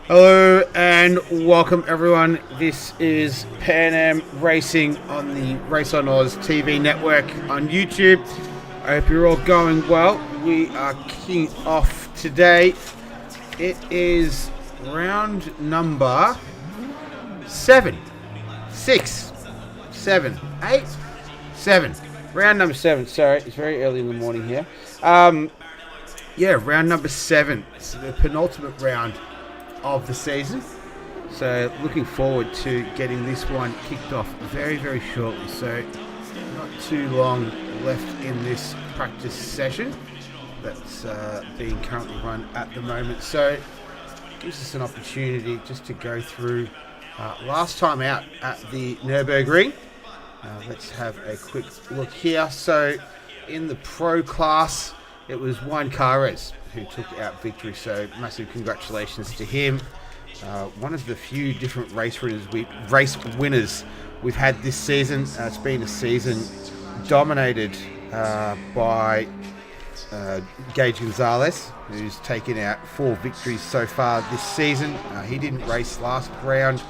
Hello and welcome everyone. This is Pan Am Racing on the Race on Oz TV network on YouTube. I hope you're all going well. We are kicking off today. It is round number 7. Round number 7. Sorry, it's very early in the morning here. Round number 7. It's the penultimate round of the season, so looking forward to getting this one kicked off very, very shortly. So not too long left in this practice session that's being currently run at the moment, so it gives us an opportunity just to go through last time out at the Nürburgring. Let's have a quick look here. So in the pro class, it was Juan Carres who took out victory, so massive congratulations to him. One of the few different race winners we've had this season. It's been a season dominated by Gage Gonzalez, who's taken out 4 victories so far this season. He didn't race last round,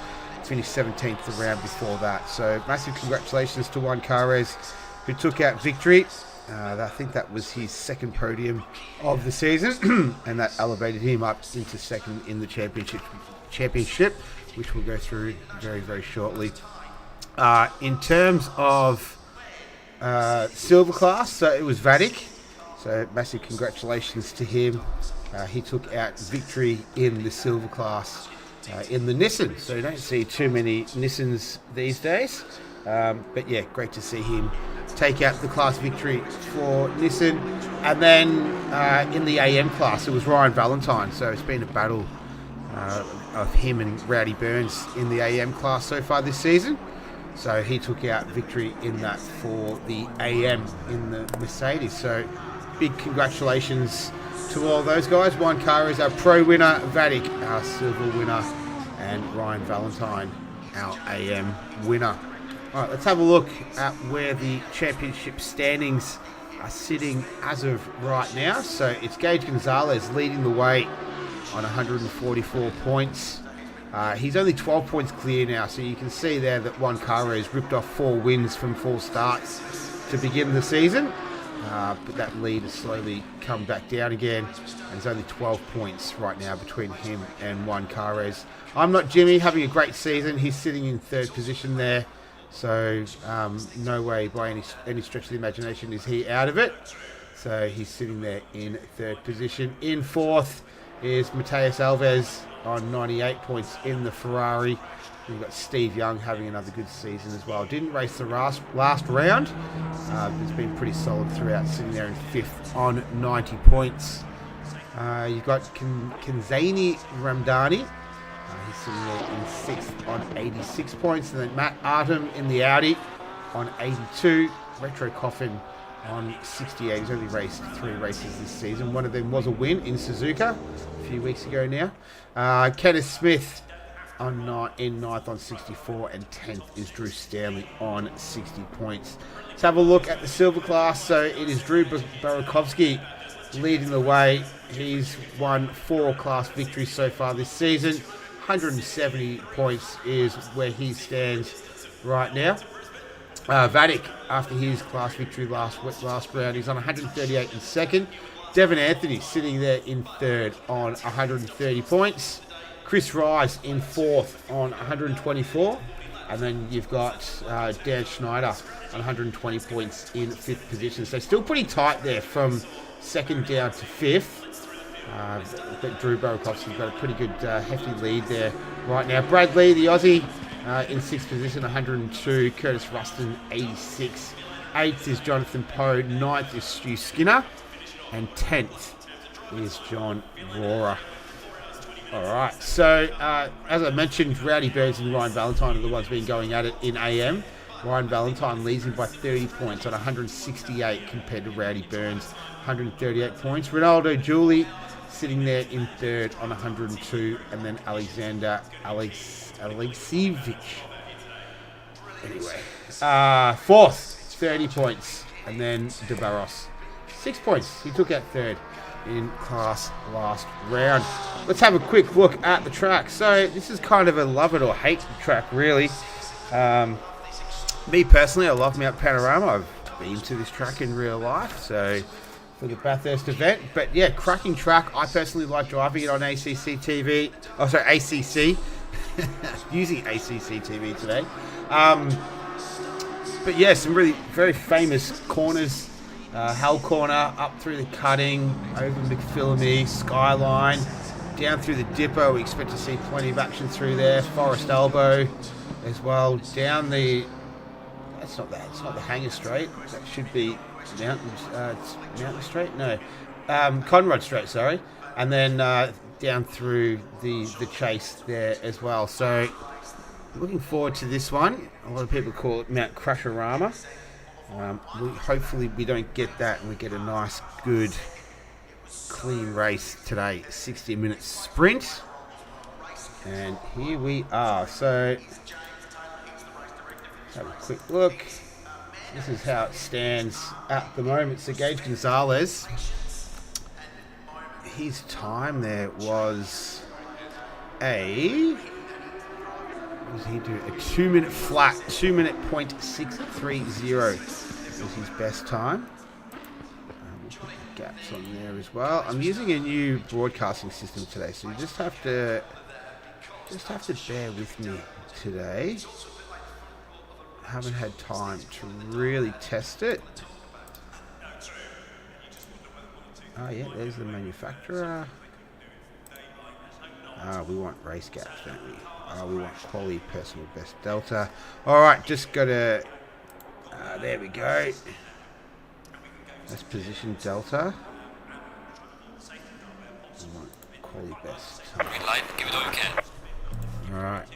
finished 17th the round before that. So massive congratulations to Juan Carres, who took out victory. I think that was his second podium of the season, and that elevated him up into second in the championship, which we'll go through very, very shortly. In terms of silver class, so it was Vadik, so massive congratulations to him. He took out victory in the silver class in the Nissan, so you don't see too many Nissans these days, but yeah, great to see him take out the class victory for Nissan. And then in the AM class, it was Ryan Valentine, so it's been a battle of him and Rowdy Burns in the AM class so far this season. So he took out victory in that for the AM in the Mercedes. So big congratulations to all those guys. Juan Carres, our pro winner, Vadik, our silver winner, and Ryan Valentine, our AM winner. All right, let's have a look at where the championship standings are sitting as of right now. So it's Gage Gonzalez leading the way on 144 points. He's only 12 points clear now, so you can see there that Juan Carres ripped off 4 wins from 4 starts to begin the season. But that lead has slowly come back down again, and there's only 12 points right now between him and Juan Carres. I'm Not Jimmy, having a great season. He's sitting in 3rd position there. So no way by any stretch of the imagination is he out of it. So he's sitting there in third position. In fourth is Mateus Alves on 98 points in the Ferrari. You've got Steve Young having another good season as well. Didn't race the last round. It's been pretty solid throughout, sitting there in fifth on 90 points. You've got Kanzani Ramdani. He's sitting there in sixth on 86 points. And then Matt Artem in the Audi on 82. Retro Coffin on 68. He's only raced 3 races this season. One of them was a win in Suzuka a few weeks ago now. Kenneth Smith in ninth on 64, and 10th is Drew Stanley on 60 points. Let's have a look at the silver class. So it is Drew Barakovsky leading the way. He's won 4 class victories so far this season. 170 points is where he stands right now. Vadik, after his class victory last round, he's on 138 in second. Devon Anthony sitting there in third on 130 points. Chris Rice in fourth on 124. And then you've got Dan Schneider on 120 points in fifth position. So still pretty tight there from second down to fifth. But Drew Barakovsky's got a pretty good hefty lead there right now. Brad Lee, the Aussie, in sixth position, 102. Curtis Ruston, 86. Eighth is Jonathan Poe. Ninth is Stu Skinner. And 10th is John Rohrer. All right, so as I mentioned, Rowdy Burns and Ryan Valentine are the ones been going at it in AM. Ryan Valentine leads him by 30 points on 168 compared to Rowdy Burns, 138 points. Ronaldo Julie sitting there in third on 102, and then Alexander Alexievich. Anyway, fourth, 30 points, and then De Barros, 6 points. He took out third in class last round. Let's have a quick look at the track. So this is kind of a love it or hate track, really. Me personally, I love Mount Panorama. I've been to this track in real life, so for the Bathurst event. But yeah, cracking track. I personally like driving it on ACC TV. Oh, sorry, ACC. Using ACC TV today. But yeah, some really very famous corners. Hell Corner, up through the cutting, over McPhillamy, Skyline, down through the Dipper. We expect to see plenty of action through there. Forest Elbow as well. Down the... It's not the Hanger Straight. That should be Mountain Straight? No. Conrad Straight, sorry. And then down through the Chase there as well. So, looking forward to this one. A lot of people call it Mount Crusherama. Hopefully we don't get that and we get a nice, good, clean race today. 60-minute sprint. And here we are. So, let's have a quick look. This is how it stands at the moment. So Gage Gonzalez, his time there was what does he do? A 2-minute flat, 2-minute .630 was his best time. We'll put the gaps on there as well. I'm using a new broadcasting system today, so you just have to bear with me today. Haven't had time to really test it. Oh yeah, there's the manufacturer. We want race gaps, don't we? We want quality personal best delta. Alright, just gotta... there we go. Let's position delta. We want quality best. Green light, give it all you can. Alright,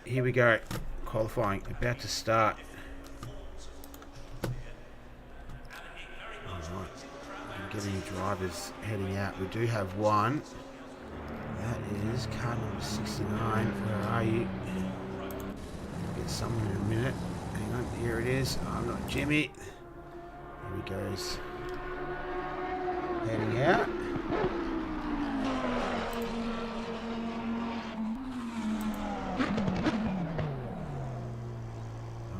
here we go. Qualifying, about to start. Alright, I'm getting drivers heading out. We do have one. That is car number 69. Where are you? I'll get someone in a minute. Hang on, here it is. I'm not Jimmy. There he goes. Heading out.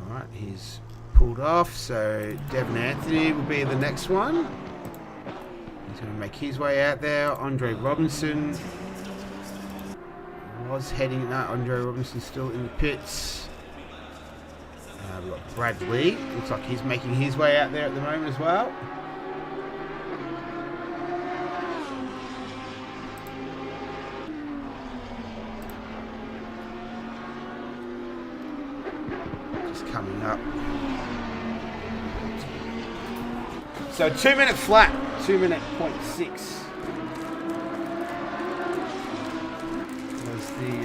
Alright, he's pulled off. So Devon Anthony will be the next one. He's going to make his way out there. Andre Robinson was heading... No, Andre Robinson's still in the pits. We've got Brad Lee. Looks like he's making his way out there at the moment as well. Just coming up. So 2 minute flat, 2 minute 0.6 was the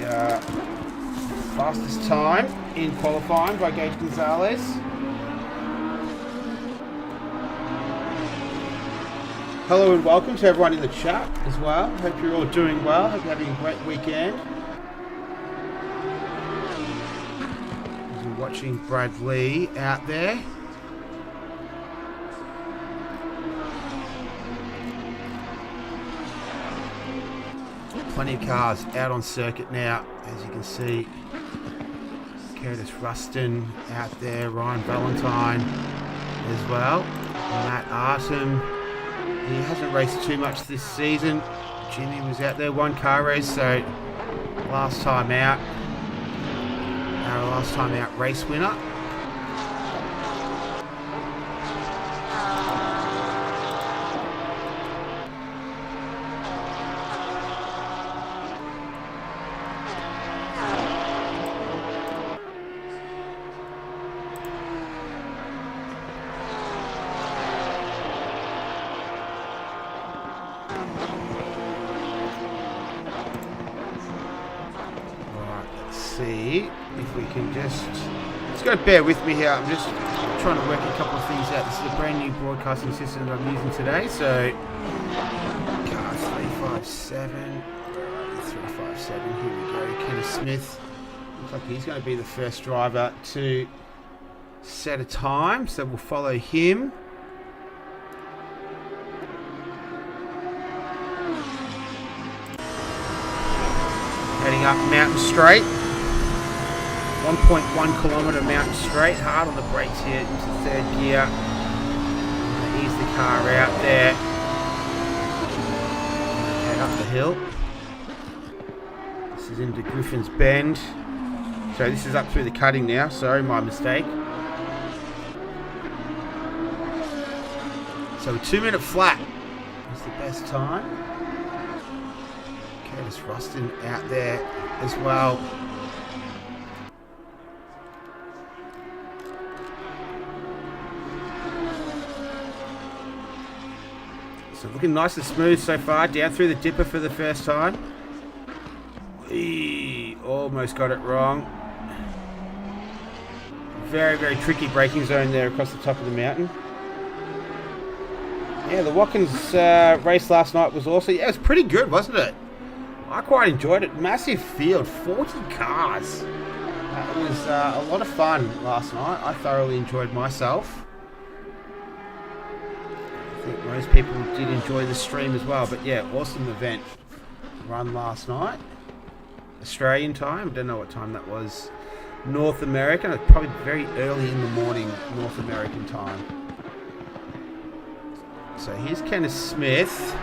fastest time in qualifying by Gage Gonzalez. Hello and welcome to everyone in the chat as well. Hope you're all doing well. Hope you're having a great weekend. As we're watching Brad Lee out there. Plenty of cars out on circuit now, as you can see. Curtis Ruston out there, Ryan Valentine as well. Matt Artem, he hasn't raced too much this season. Jimmy was out there, one car race, so last time out, our last time out race winner. See if we can just go bear with me here. I'm just trying to work a couple of things out. This is a brand new broadcasting system that I'm using today. So car 357, 357, here we go. Kenneth Smith, looks like he's going to be the first driver to set a time, so we'll follow him. Heading up Mountain Straight. 1.1 kilometre mountain straight, hard on the brakes here into third gear. Ease the car out there. Head up the hill. This is into Griffin's Bend. So this is up through the cutting now, sorry, my mistake. So a 2 minute flat is the best time. Curtis Ruston out there as well. So looking nice and smooth so far, down through the dipper for the first time. Almost got it wrong. Very, very tricky braking zone there across the top of the mountain. Yeah, the Watkins race last night was also, yeah, it was pretty good, wasn't it? I quite enjoyed it. Massive field, 40 cars. It was a lot of fun last night. I thoroughly enjoyed myself. I think most people did enjoy the stream as well, but yeah, awesome event run last night. Australian time, don't know what time that was. North American, it's probably very early in the morning, North American time. So here's Kenneth Smith.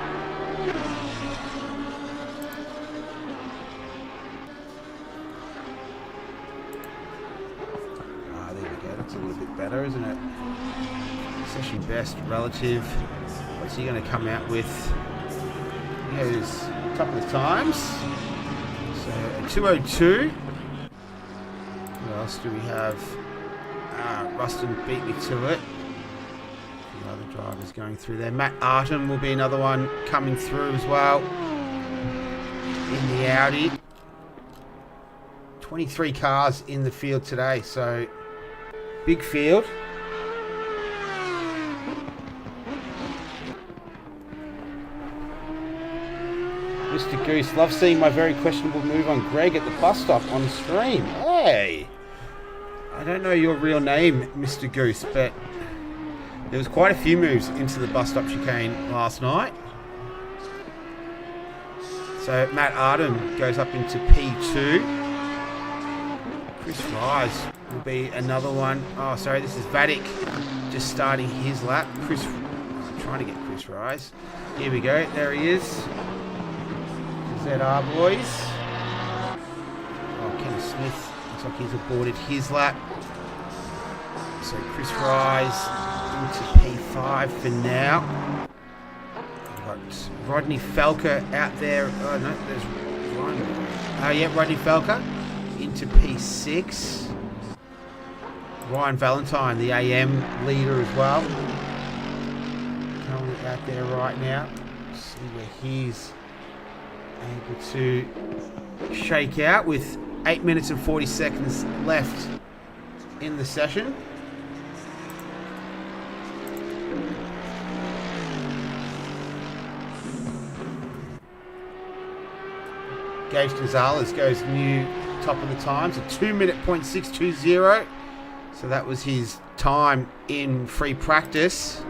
There we go, that's a little bit better, isn't it? Session best relative. What's he going to come out with? He goes top of the times. So a 2:02. What else do we have? Ruston beat me to it. A few other drivers going through there. Matt Artem will be another one coming through as well in the Audi. 23 cars in the field today, so big field. Mr. Goose, love seeing my very questionable move on Greg at the bus stop on stream. Hey! I don't know your real name, Mr. Goose, but there was quite a few moves into the bus stop chicane last night. So Matt Artem goes up into P2. Chris Rise will be another one. Oh, sorry, this is Vadik just starting his lap. I'm trying to get Chris Rise. Here we go, there he is. ZR boys. Oh, Kenneth Smith looks like he's aborted his lap. So Chris Rise into P5 for now. We've got Rodney Felker out there. Oh no, there's Ryan. Oh yeah, Rodney Felker into P6. Ryan Valentine, the AM leader as well. Coming out there right now. See where he's able to shake out with 8 minutes and 40 seconds left in the session. Gage Gonzalez goes new top of the times, a 2:06.20. So that was his time in free practice.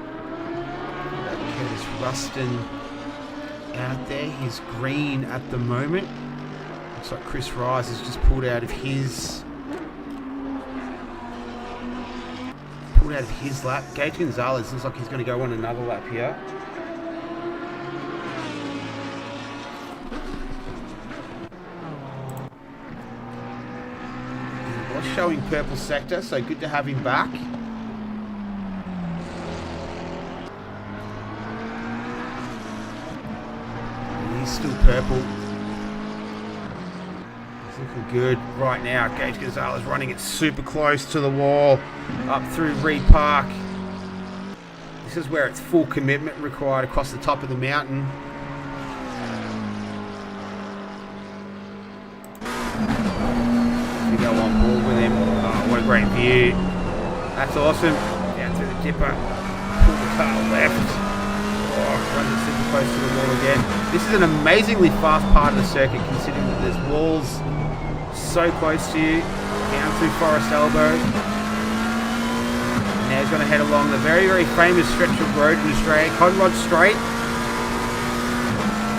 Curtis Ruston out there. He's green at the moment. Looks like Chris Rise has just pulled out of his lap. Gage Gonzalez looks like he's going to go on another lap here. He was showing purple sector, so good to have him back. He's still purple. He's looking good right now. Gage Gonzalez running it super close to the wall, up through Reed Park. This is where it's full commitment required across the top of the mountain. We go on board with him. Oh, what a great view. That's awesome. Down through the dipper. Pull the car left. Oh, runs it super close to the wall again. This is an amazingly fast part of the circuit, considering that there's walls so close to you. Down through Forest Elbow. Now he's going to head along the very, very famous stretch of road in Australia, Conrod Straight.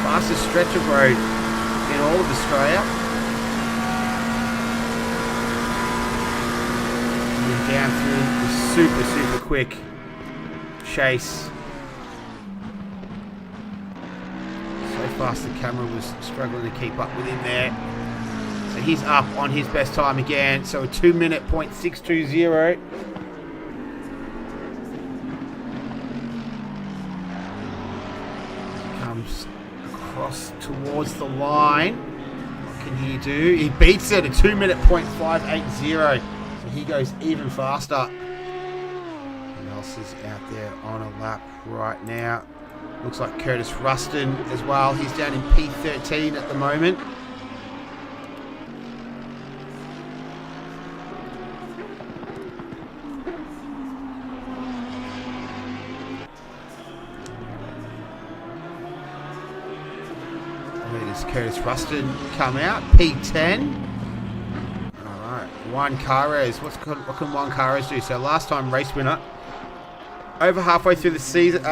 Fastest stretch of road in all of Australia. And then down through the super, super quick chase. So fast the camera was struggling to keep up with him there. So he's up on his best time again. So a 2:06.20. Comes across towards the line. What can he do? He beats it, a 2:05.80. So he goes even faster. Who else is out there on a lap right now? Looks like Curtis Ruston as well. He's down in P13 at the moment. Where does Curtis Ruston come out? P10. Alright, Juan Carres. What can Juan Carres do? So last time race winner. Over halfway through the season,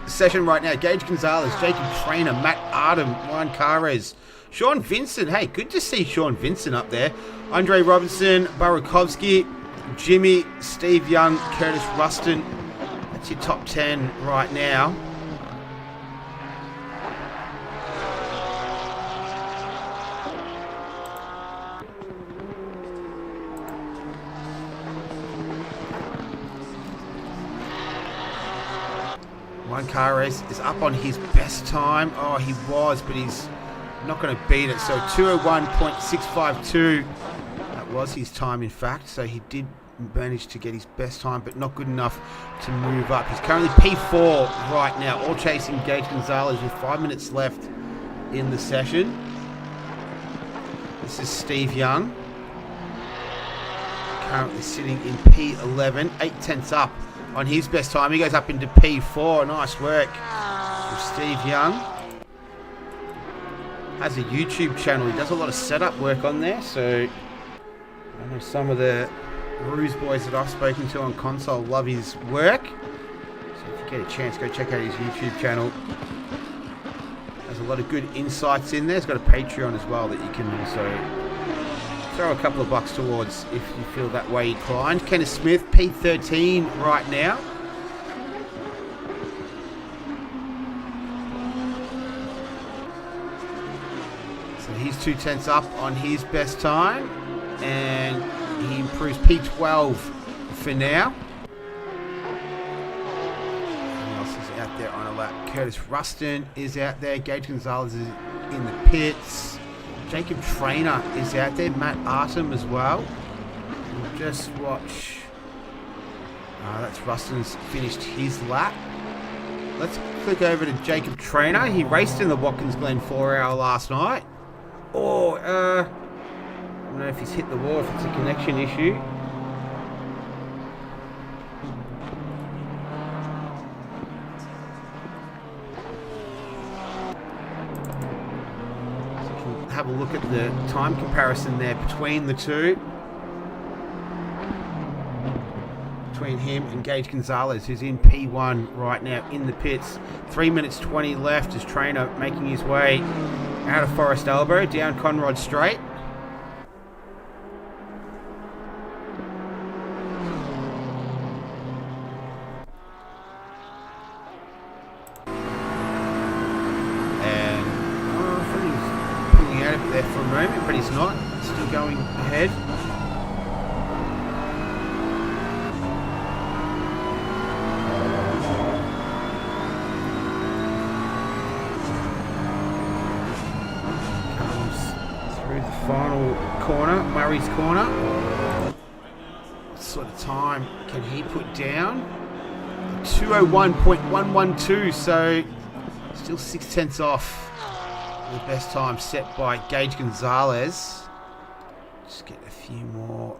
session right now. Gage Gonzalez, Jacob Trainer, Matt Artem, Juan Carres, Sean Vincent. Hey, good to see Sean Vincent up there. Andre Robinson, Burakovsky, Jimmy, Steve Young, Curtis Ruston. That's your top 10 right now. Juan Carres is up on his best time. Oh, he was, but he's not going to beat it. So 2:01.652. That was his time, in fact. So he did manage to get his best time, but not good enough to move up. He's currently P4 right now, all chasing Gage Gonzalez with 5 minutes left in the session. This is Steve Young. Currently sitting in P11, 8/10 up on his best time. He goes up into P4. Nice work from Steve Young. Has a YouTube channel. He does a lot of setup work on there. So I know some of the Ruse boys that I've spoken to on console love his work. So if you get a chance, go check out his YouTube channel. There's a lot of good insights in there. He's got a Patreon as well that you can also throw a couple of bucks towards if you feel that way inclined. Kenneth Smith, P13 right now. So he's 2/10 up on his best time. And he improves P12 for now. Who else is out there on a lap? Curtis Ruston is out there. Gage Gonzalez is in the pits. Jacob Trainer is out there. Matt Artem as well. We'll just watch. That's Ruston's finished his lap. Let's click over to Jacob Trainer. He raced in the Watkins Glen 4-hour last night. Oh, I don't know if he's hit the wall, if it's a connection issue. So we can have a look at the time comparison there between the two. Between him and Gage Gonzalez, who's in P1 right now in the pits. 3 minutes 20 left as Trainer making his way out of Forest Elbow, down Conrod Straight. And I thought he was pulling out of it there for a moment, but he's not. Still going ahead. Final corner, Murray's corner. What sort of time can he put down? 2:01.112, so still 0.6 off the best time set by Gage Gonzalez. Just get a few more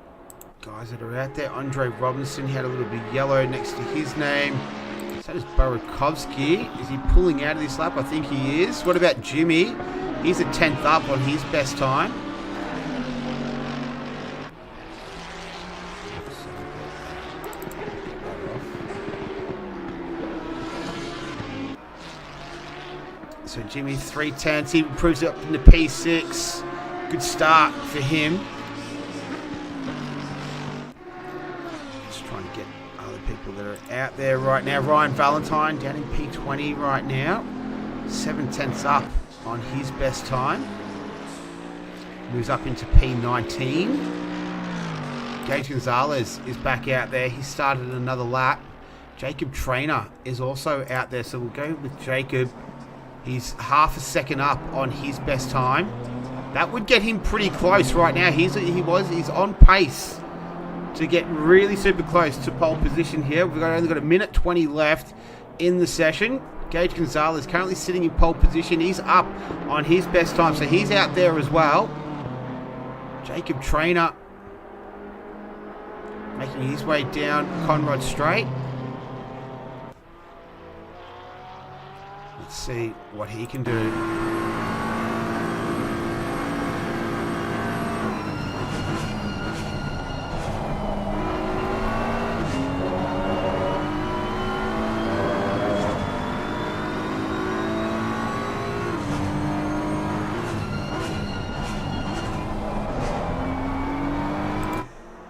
guys that are out there. Andre Robinson, he had a little bit of yellow next to his name. So does Burakovsky. Is he pulling out of this lap? I think he is. What about Jimmy? He's a 10th up on his best time. So Jimmy 3:10, he improves it up into P6. Good start for him. Just trying to get other people that are out there right now. Ryan Valentine down in P20 right now. 7/10 up on his best time. Moves up into P19. Gage Gonzalez is back out there. He started another lap. Jacob Trainer is also out there, so we'll go with Jacob. He's half a second up on his best time. That would get him pretty close right now. He's on pace to get really super close to pole position here. We've only got 1:20 left in the session. Gage Gonzalez currently sitting in pole position. He's up on his best time, so he's out there as well. Jacob Trainer making his way down Conrod Straight. Let's see what he can do.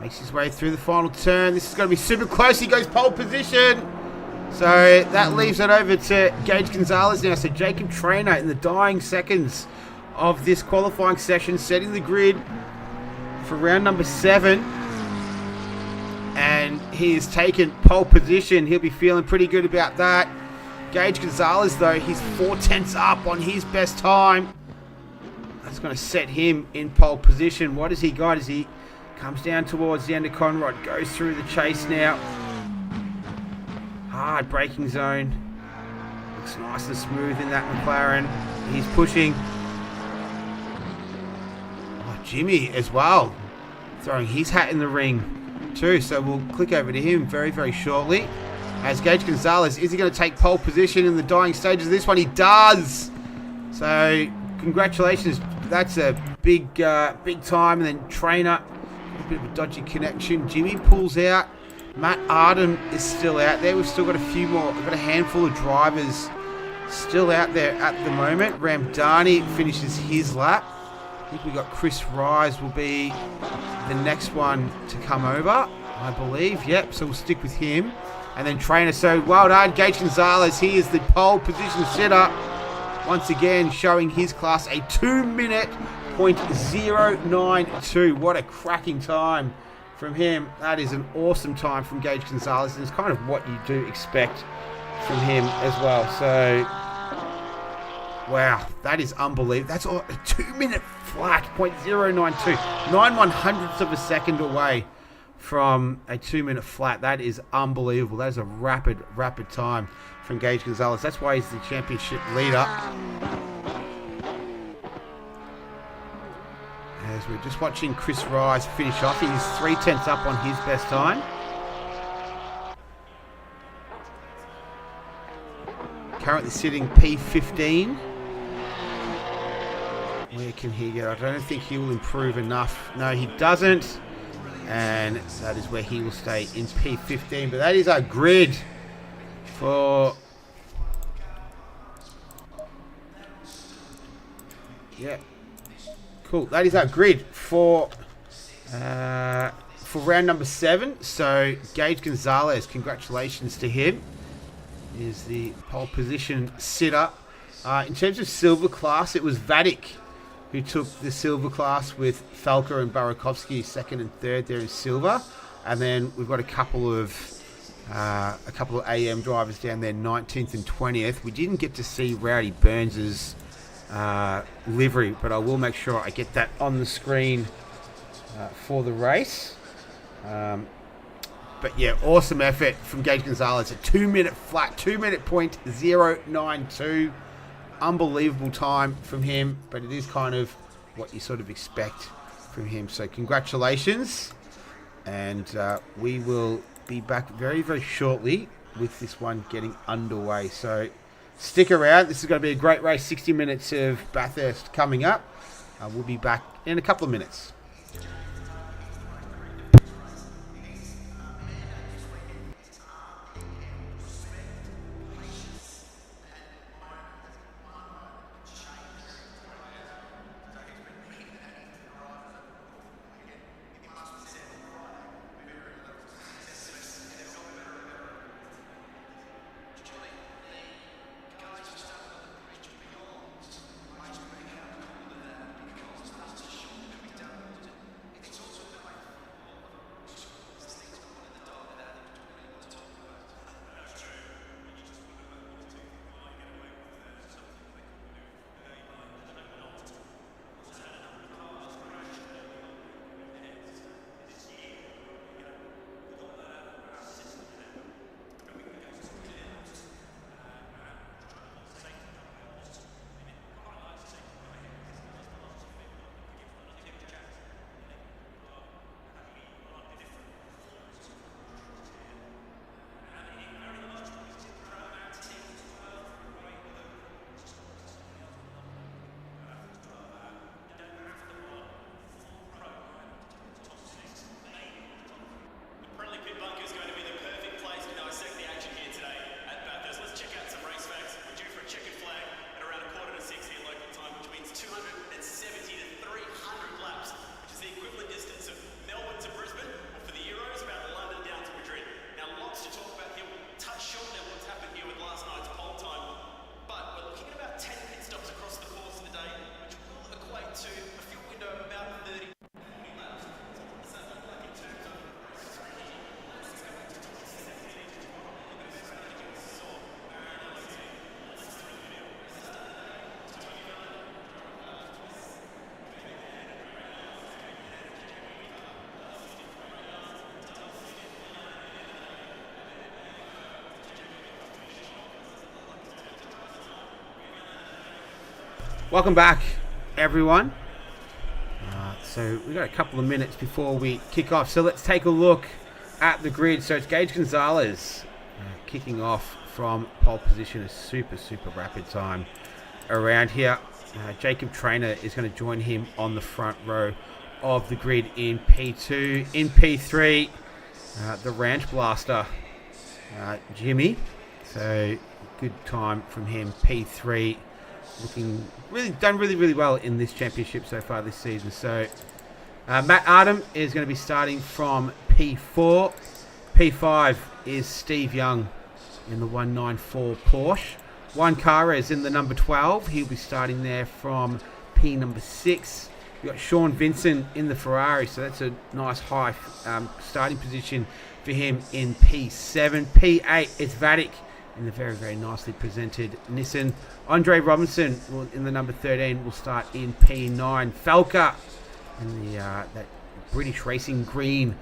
Makes his way through the final turn. This is going to be super close. He goes pole position. So that leaves it over to Gage Gonzalez now. So Jacob Trainer in the dying seconds of this qualifying session, setting the grid for round number 7. And he has taken pole position. He'll be feeling pretty good about that. Gage Gonzalez, though, he's 4/10 up on his best time. That's going to set him in pole position. What has he got as he comes down towards the end of Conrod, goes through the chase now. Hard braking zone. Looks nice and smooth in that McLaren. He's pushing. Oh, Jimmy as well. Throwing his hat in the ring too. So we'll click over to him very, very shortly. As Gage Gonzalez, is he going to take pole position in the dying stages of this one? He does. So congratulations. That's a big time. And then Trainer, a bit of a dodgy connection. Jimmy pulls out. Matt Arden is still out there. We've still got a few more. We've got a handful of drivers still out there at the moment. Ramdani finishes his lap. I think we've got Chris Rise will be the next one to come over, I believe. Yep, so we'll stick with him. And then Trainer. So well done, Gage Gonzalez. He is the pole position sitter. Once again, showing his class a 2 minute .092. What a cracking time from him. That is an awesome time from Gage Gonzalez, and it's kind of what you do expect from him as well. So, wow, that is unbelievable. That's a 2-minute flat, 0.092, 9/100ths of a second away from a 2-minute flat. That is unbelievable. That is a rapid time from Gage Gonzalez. That's why he's the championship leader. As we're just watching Chris Rise finish off, he's 0.3 up on his best time. Currently sitting P15. Where can he go? I don't think he will improve enough. No, he doesn't. And that is where he will stay in P15. But that is our grid for... Yeah. Cool. That is our grid for round number 7. So Gage Gonzalez, congratulations to him. He is the pole position sitter. In terms of silver class, it was Vadik who took the silver class with Falker and Barakovsky 2nd and 3rd there in silver. And then we've got a couple of AM drivers down there, 19th and 20th. We didn't get to see Rowdy Burns's livery, but I will make sure I get that on the screen for the race. But yeah, awesome effort from Gage Gonzalez. A 2-minute flat, 2-minute .092. Unbelievable time from him, but it is kind of what you sort of expect from him. So congratulations, and we will be back very, very shortly with this one getting underway. So stick around. This is going to be a great race. 60 minutes of Bathurst coming up. We'll be back in a couple of minutes. Welcome back, everyone. So we've got a couple of minutes before we kick off. So let's take a look at the grid. So it's Gage Gonzalez kicking off from pole position. A super rapid time around here. Jacob Trainer is going to join him on the front row of the grid in P2. In P3, the Ranch Blaster, Jimmy. So good time from him. P3. Done really well in this championship so far this season. So Matt Artem is going to be starting from P4. P5 is Steve Young in the 194 Porsche. Juan Carres in the number 12. He'll be starting there from P number 6. You've got Sean Vincent in the Ferrari, so that's a nice high starting position for him in P7. P8, it's Vatic in the very, very nicely presented Nissan. Andre Robinson in the number 13 will start in P9. Falca in the that British Racing Green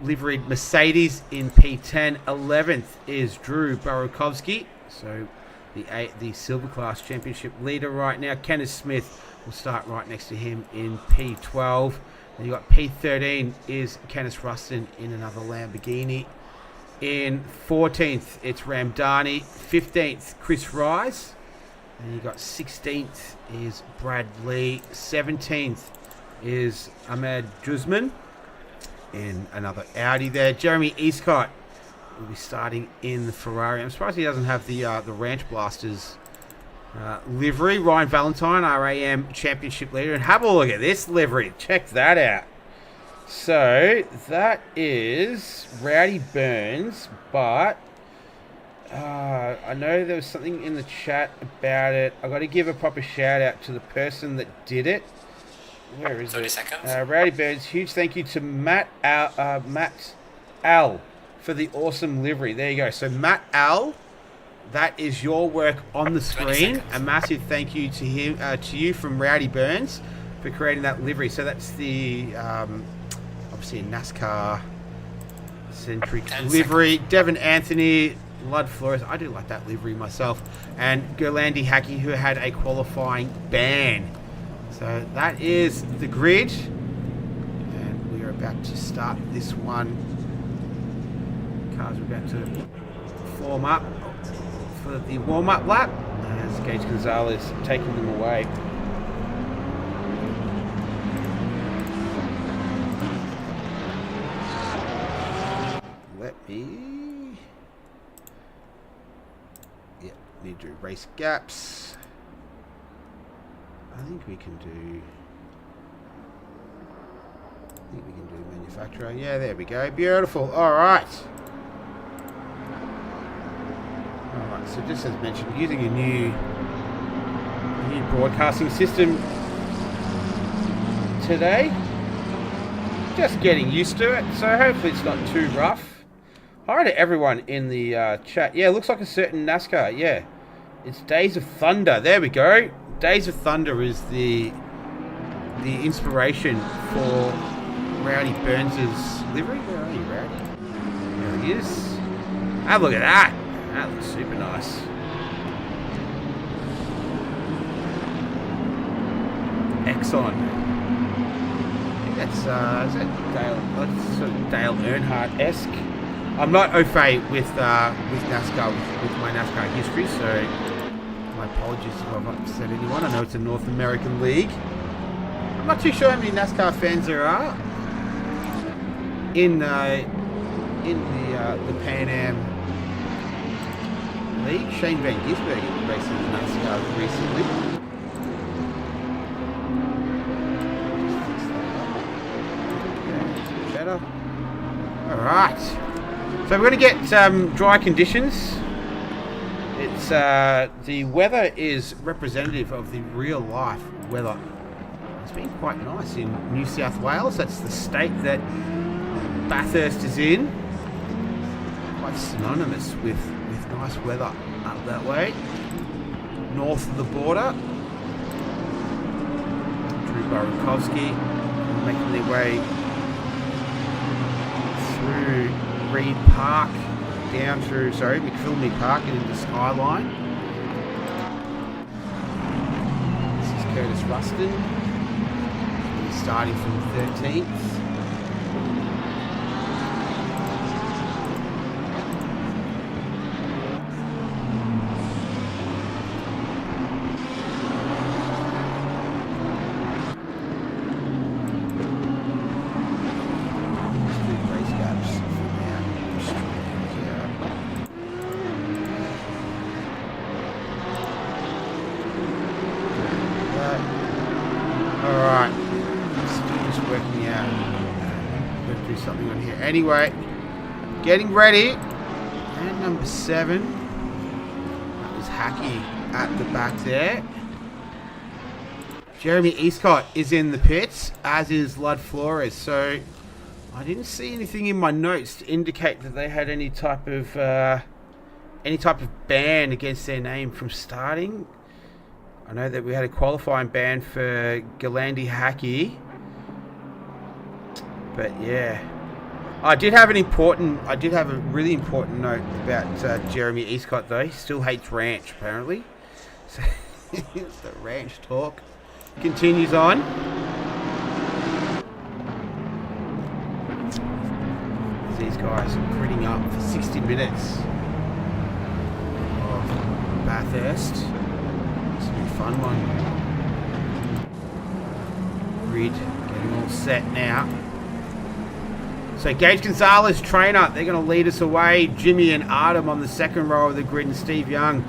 liveried Mercedes in P10. 11th is Drew Burakovsky, so the Silver Class Championship leader right now. Kenneth Smith will start right next to him in P12. And you got P13 is Kenneth Ruston in another Lamborghini. In 14th, it's Ramdani. 15th, Chris Rise. And you got 16th is Brad Lee. 17th is Ahmed Juzman in another Audi there. Jeremy Eastcott will be starting in the Ferrari. I'm surprised he doesn't have the Ranch Blasters livery. Ryan Valentine, RAM Championship leader. And have a look at this livery. Check that out. So, that is Rowdy Burns, but I know there was something in the chat about it. I've got to give a proper shout out to the person that did it. Where is 30 it? seconds. Rowdy Burns, huge thank you to Matt Al for the awesome livery. There you go. So, Matt Al, that is your work on the screen. A massive thank you to him, to you from Rowdy Burns for creating that livery. So that's the obviously a NASCAR-centric livery. Devin Anthony, Lud Flores. I do like that livery myself. And Gerlandi Hackey, who had a qualifying ban. So that is the grid. And we are about to start this one. Cars are about to form up for the warm-up lap as Gage Gonzalez taking them away. Let me... need to do race gaps. I think we can do manufacturer. Yeah, there we go. Beautiful. All right. Alright, so just as mentioned, using a new broadcasting system today. Just getting used to it, so hopefully it's not too rough. Hi to everyone in the chat. Yeah, it looks like a certain NASCAR, yeah. It's Days of Thunder, there we go. Days of Thunder is the inspiration for Rowdy Burns' livery. Where are you, Rowdy? There he is. Have a look at that. That looks super nice. Exxon. I think that's is that Dale? That's sort of Dale Earnhardt-esque. I'm not au fait with NASCAR with my NASCAR history, so my apologies if I've upset anyone. I know it's a North American league. I'm not too sure how many NASCAR fans there are in the Pan Am league. Shane Van Gisbergen racing in NASCAR recently. Better. All right. So we're going to get dry conditions. It's the weather is representative of the real life weather. It's been quite nice in New South Wales. That's the state that Bathurst is in. Quite synonymous with nice weather up that way. North of the border. Drew Burakovsky making their way through Reed Park, down through, McPhilmy Park and into Skyline. This is Curtis Ruston. He's starting from 13th. Anyway, getting ready, and number 7, that was Hackey at the back there. Jeremy Eastcott is in the pits, as is Lud Flores. So I didn't see anything in my notes to indicate that they had any type of ban against their name from starting. I know that we had a qualifying ban for Galandi Haki, but yeah, I did have a really important note about Jeremy Eastcott though. He still hates ranch apparently. So the ranch talk continues on. These guys are gritting up for 60 minutes of Bathurst. This will be a fun one. Grid getting all set now. So Gage Gonzalez, trainer, they're going to lead us away. Jimmy and Artem on the second row of the grid, and Steve Young,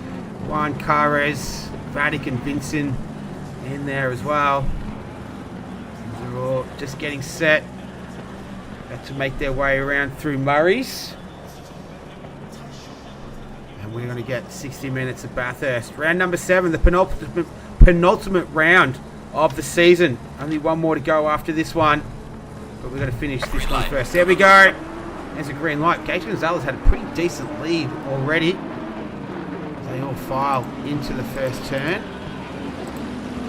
Juan Carres, Vatic and Vincent in there as well. They're all just getting set. Got to make their way around through Murray's. And we're going to get 60 minutes of Bathurst. Round number 7, the penultimate round of the season. Only one more to go after this one. But we've got to finish this one first. There we go. There's a green light. Gage Gonzalez had a pretty decent lead already. They all file into the first turn.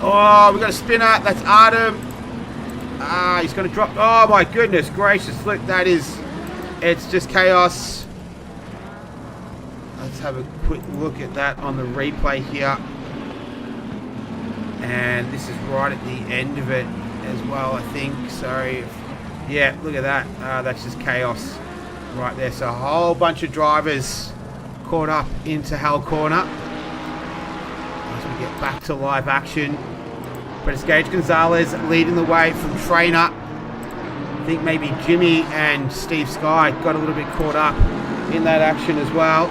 Oh, we've got a spinner. That's Artem. He's going to drop. Oh, my goodness gracious. Look, it's just chaos. Let's have a quick look at that on the replay here. And this is right at the end of it as well, I think. So, yeah, look at that. That's just chaos right there. So a whole bunch of drivers caught up into Hell Corner as we get back to live action. But it's Gage Gonzalez leading the way from trainer. I think maybe Jimmy and Steve Sky got a little bit caught up in that action as well.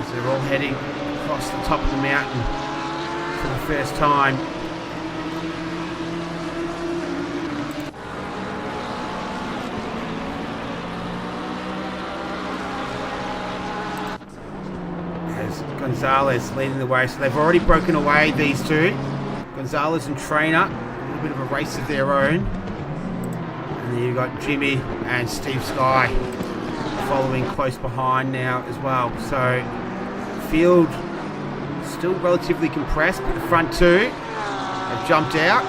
As they're all heading across the top of the mountain for the first time. Gonzalez leading the way, so they've already broken away, these two. Gonzalez and trainer, a little bit of a race of their own. And then you've got Jimmy and Steve Sky following close behind now as well. So field still relatively compressed, but the front two have jumped out.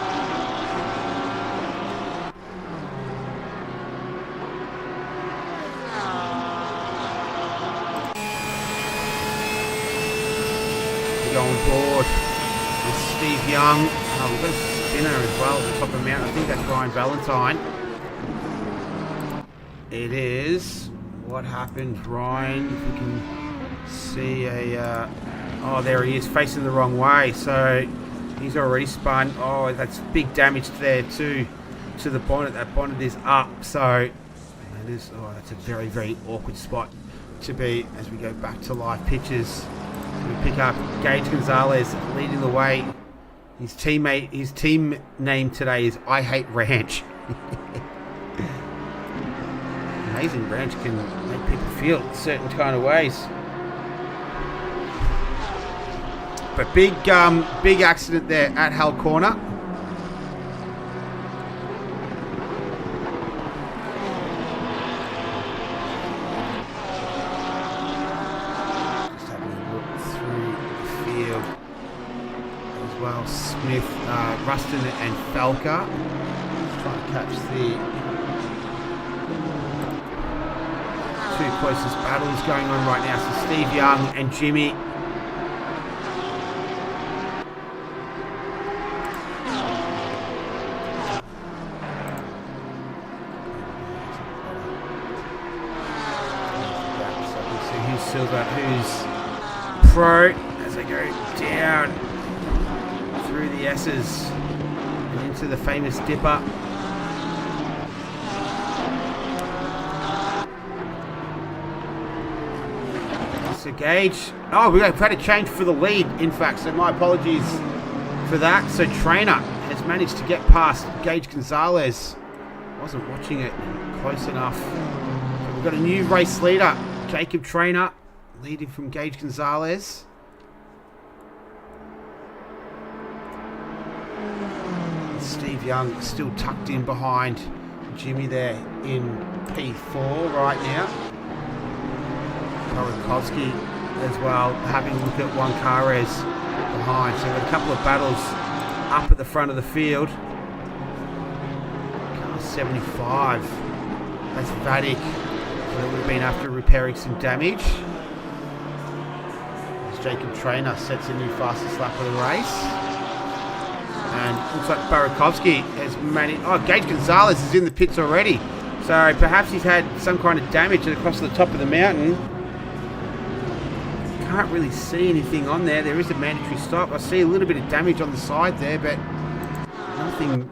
On board with Steve Young. We've got a spinner as well at the top of the mountain. I think that's Ryan Valentine. It is. What happened, Ryan? If we can see a... oh, there he is, facing the wrong way. So he's already spun. Oh, that's big damage there too to the bonnet. That bonnet is up. So that is, that's a very, very awkward spot to be as we go back to live pictures. We pick up Gage Gonzalez leading the way. His team name today is I Hate Ranch. Amazing, ranch can make people feel certain kind of ways. But big accident there at Hell Corner. Smith, Rustin and Falker. Just trying to catch the two closest battles going on right now. So Steve Young and Jimmy. So who's Silver, who's Pro as they go down through the S's and into the famous dipper. So Gage, we've had a change for the lead, in fact, so my apologies for that. So Trainer has managed to get past Gage Gonzalez. Wasn't watching it close enough. So we've got a new race leader, Jacob Trainer, leading from Gage Gonzalez. Steve Young still tucked in behind Jimmy there in P4 right now. Barakovsky as well, having a look at Juan Carres behind. So we've got a couple of battles up at the front of the field. Car 75. That's Vadik. So that would have been after repairing some damage. As Jacob Traynor sets a new fastest lap of the race. And looks like Barakovsky has managed... Oh, Gage Gonzalez is in the pits already. So perhaps he's had some kind of damage across the top of the mountain. Can't really see anything on there. There is a mandatory stop. I see a little bit of damage on the side there, but nothing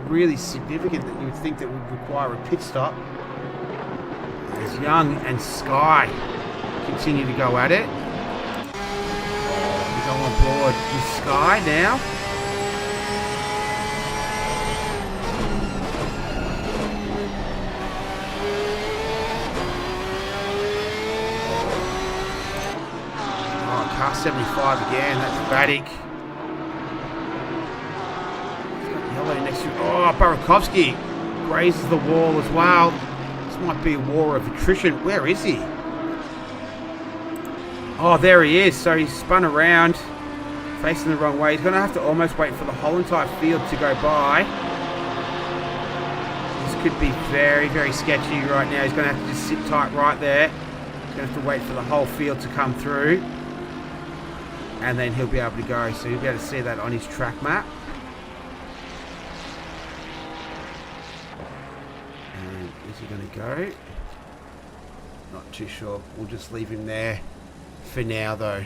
really significant that you would think that would require a pit stop. As Young and Sky continue to go at it. We go on board with Sky now. Car 75 again, that's Vadik. Yellow next to... Oh, Barakovsky grazes the wall as well. This might be a war of attrition. Where is he? Oh, there he is. So he's spun around, facing the wrong way. He's going to have to almost wait for the whole entire field to go by. This could be very, very sketchy right now. He's going to have to just sit tight right there. He's going to have to wait for the whole field to come through. And then he'll be able to go. So you'll be able to see that on his track map. And is he going to go? Not too sure. We'll just leave him there for now, though.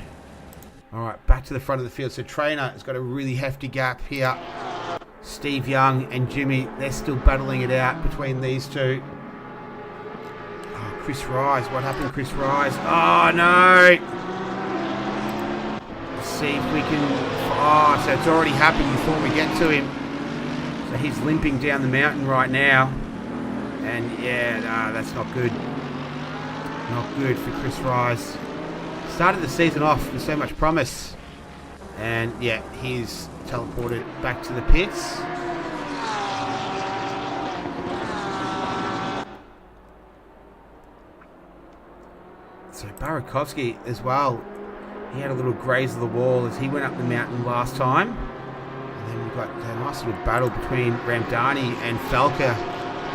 All right, back to the front of the field. So Traynor has got a really hefty gap here. Steve Young and Jimmy, they're still battling it out between these two. Oh, Chris Rise. What happened, Chris Rise? Oh, no. See if we can... Oh, so it's already happened before we get to him. So he's limping down the mountain right now. And yeah, no, that's not good. Not good for Chris Rise. Started the season off with so much promise. And yeah, he's teleported back to the pits. So Barakovsky as well. He had a little graze of the wall as he went up the mountain last time. And then we've got a nice little battle between Ramdani and Falca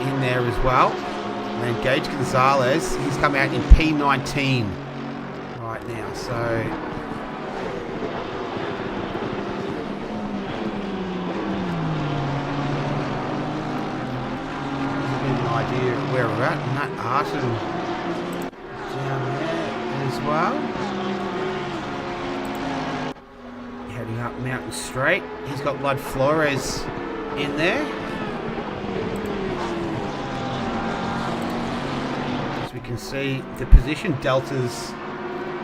in there as well. And then Gage Gonzalez, he's come out in P19 right now. So give you an idea of where we're at. Matt Arton down there as well. Heading up Mountain Straight. He's got Lud Flores in there. As we can see, the position deltas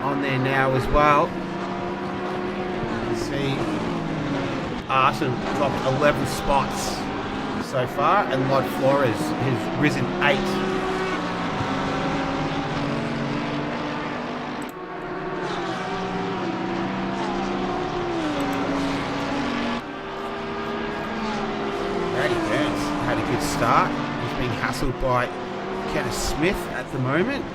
on there now as well. You can see Arson dropped 11 spots so far, and Lud Flores has risen 8. Start. He's being hassled by Kenneth Smith at the moment.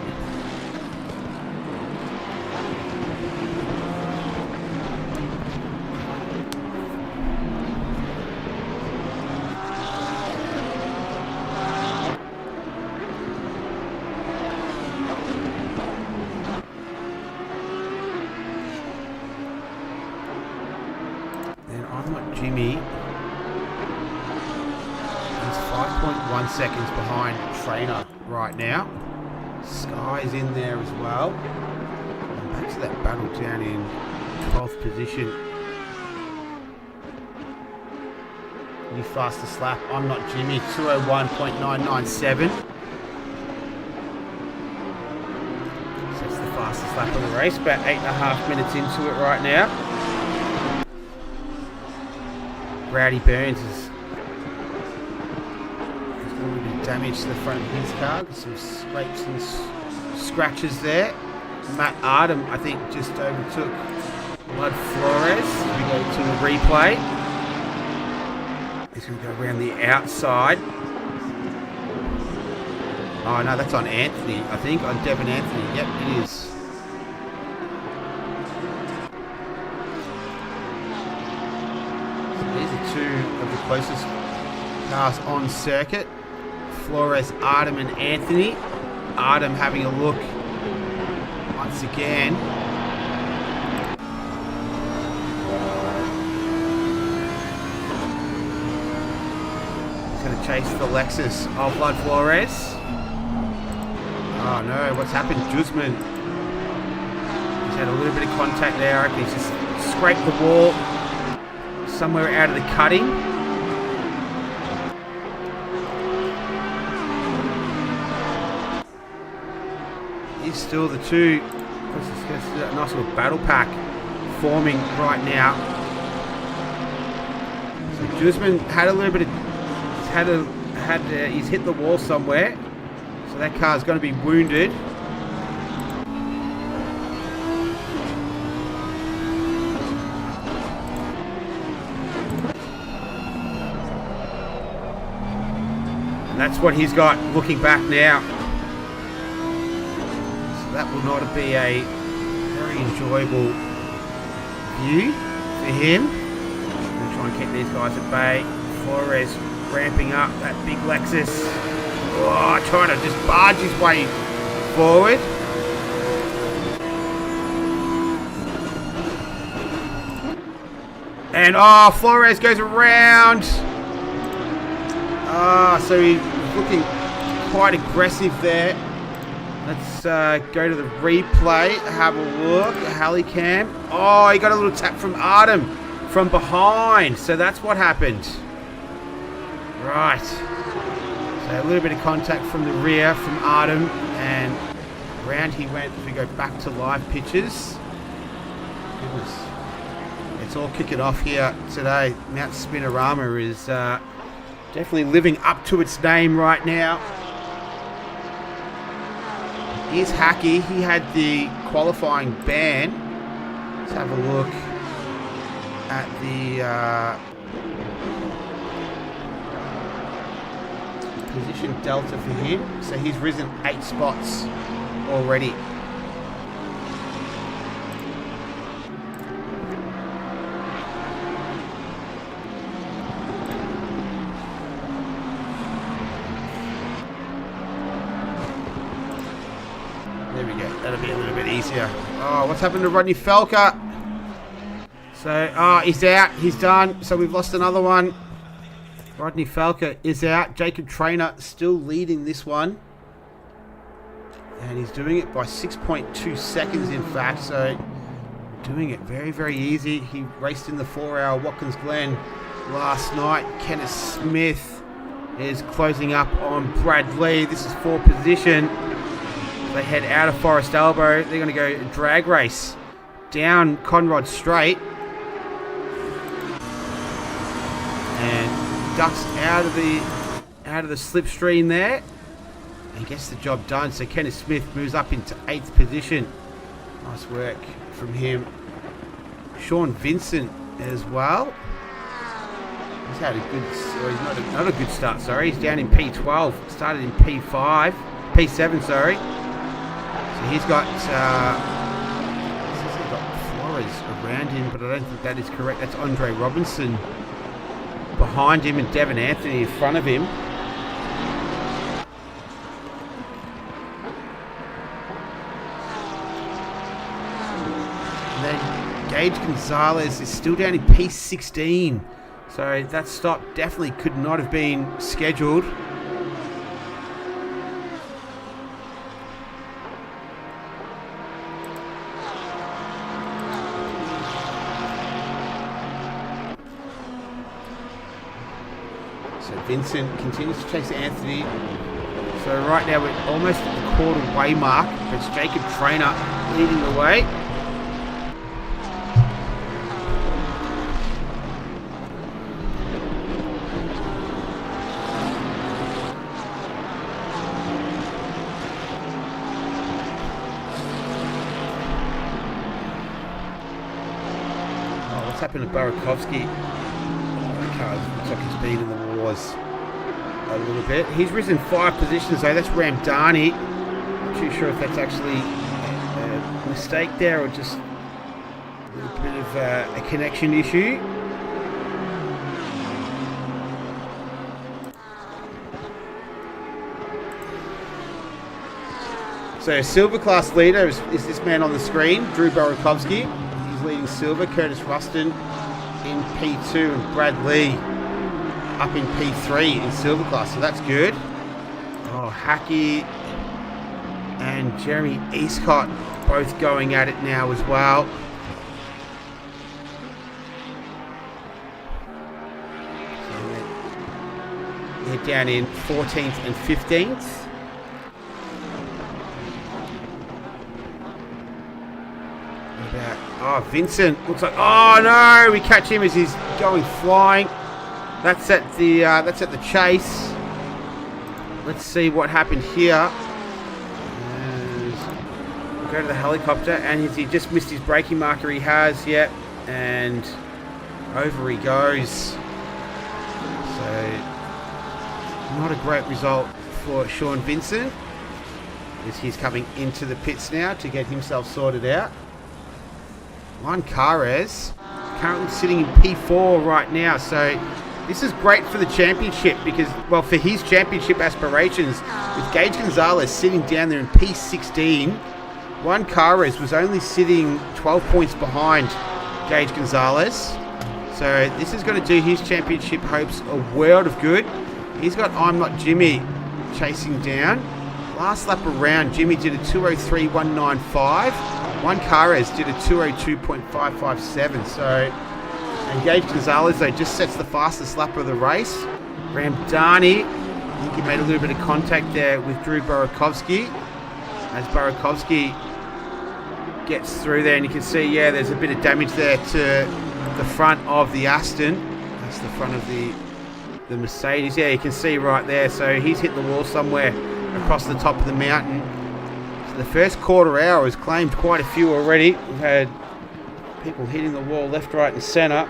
Then I'm not Jimmy. 5.1 seconds behind Traynor right now. Sky's in there as well. And back to that battle down in 12th position. New fastest lap. I'm not Jimmy. 201.997. So it's the fastest lap of the race. About 8.5 minutes into it right now. Rowdy Burns is damage to the front of his car. Some scrapes and scratches there. Matt Artem, I think, just overtook Lud Flores. We go to the replay. He's going to go around the outside. Oh no, that's on Anthony, I think, on Devin Anthony. Yep, it is. So these are two of the closest cars on circuit. Flores, Artem and Anthony. Artem having a look once again. He's going to chase the Lexus of Blood Flores. Oh no, what's happened? Guzman. He's had a little bit of contact there. I reckon he's just scraped the wall somewhere out of the cutting. He's still the two. A nice little battle pack forming right now. So Guzman had a little bit of, he's hit the wall somewhere. So that car's going to be wounded. And that's what he's got looking back now. So that will not be a very enjoyable view for him. I'm going to try and keep these guys at bay. Flores ramping up that big Lexus. Oh, trying to just barge his way forward. And Flores goes around. So he's looking quite aggressive there. Let's go to the replay, have a look. Halicam. Oh, he got a little tap from Artem from behind. So that's what happened. Right. So a little bit of contact from the rear from Artem, and round he went as we go back to live pictures. Goodness. It's all kicking off here today. Mount Spinorama is definitely living up to its name right now. Here's Hackey. He had the qualifying ban. Let's have a look at the position delta for him. So he's risen 8 spots already. There we go. That'll be a little bit easier. Oh, what's happened to Rodney Felker? So, he's out. He's done. So we've lost another one. Rodney Felker is out. Jacob Trainer still leading this one. And he's doing it by 6.2 seconds, in fact. So, doing it very, very easy. He raced in the 4-hour Watkins Glen last night. Kenneth Smith is closing up on Brad Lee. This is 4th position. They head out of Forest Elbow. They're going to go drag race down Conrod Straight. And ducks out of the slipstream there and gets the job done. So Kenneth Smith moves up into 8th position. Nice work from him. Sean Vincent as well. He's had a good, he's not a good start, sorry. He's down in P12. Started in P7, sorry. So he's got Flores around him, but I don't think that is correct. That's Andre Robinson behind him and Devin Anthony in front of him. And then Gage Gonzalez is still down in P16. So that stop definitely could not have been scheduled. Vincent continues to chase Anthony. So right now we're almost at the quarter way mark. It's Jacob Trainer leading the way. Oh, what's happened to Burakovsky? Oh, the car's looks like he's been in the wars a little bit. He's risen 5 positions though. That's Ramdani. Not too sure if that's actually a mistake there or just a little bit of a connection issue. So silver class leader is this man on the screen, Drew Burakovsky. He's leading silver. Curtis Ruston in P2 and Brad Lee up in P3 in silver class. So that's good. Oh, Hackey and Jeremy Eastcott both going at it now as well. So they're down in 14th and 15th. Oh, Vincent looks like. Oh no! We catch him as he's going flying. That's at the chase. Let's see what happened here. We'll go to the helicopter, and he just missed his braking marker. He has, yep, and over he goes. So, not a great result for Sean Vincent, as he's coming into the pits now to get himself sorted out. Juan Carres currently sitting in P4 right now, so this is great for the championship because, well, for his championship aspirations, with Gage Gonzalez sitting down there in P16, Juan Carres was only sitting 12 points behind Gage Gonzalez, so this is going to do his championship hopes a world of good. He's got I'm Not Jimmy chasing down. Last lap around, Jimmy did a 2:03.195. Juan Carres did a 2:02.557. So, and Gage Gonzalez though just sets the fastest lap of the race. Ramdani, I think he made a little bit of contact there with Drew Burakovsky. As Burakovsky gets through there, and you can see, yeah, there's a bit of damage there to the front of the Aston. That's the front of the Mercedes. Yeah, you can see right there. So he's hit the wall somewhere across the top of the mountain. So the first quarter hour has claimed quite a few already. We've had people hitting the wall left, right and centre.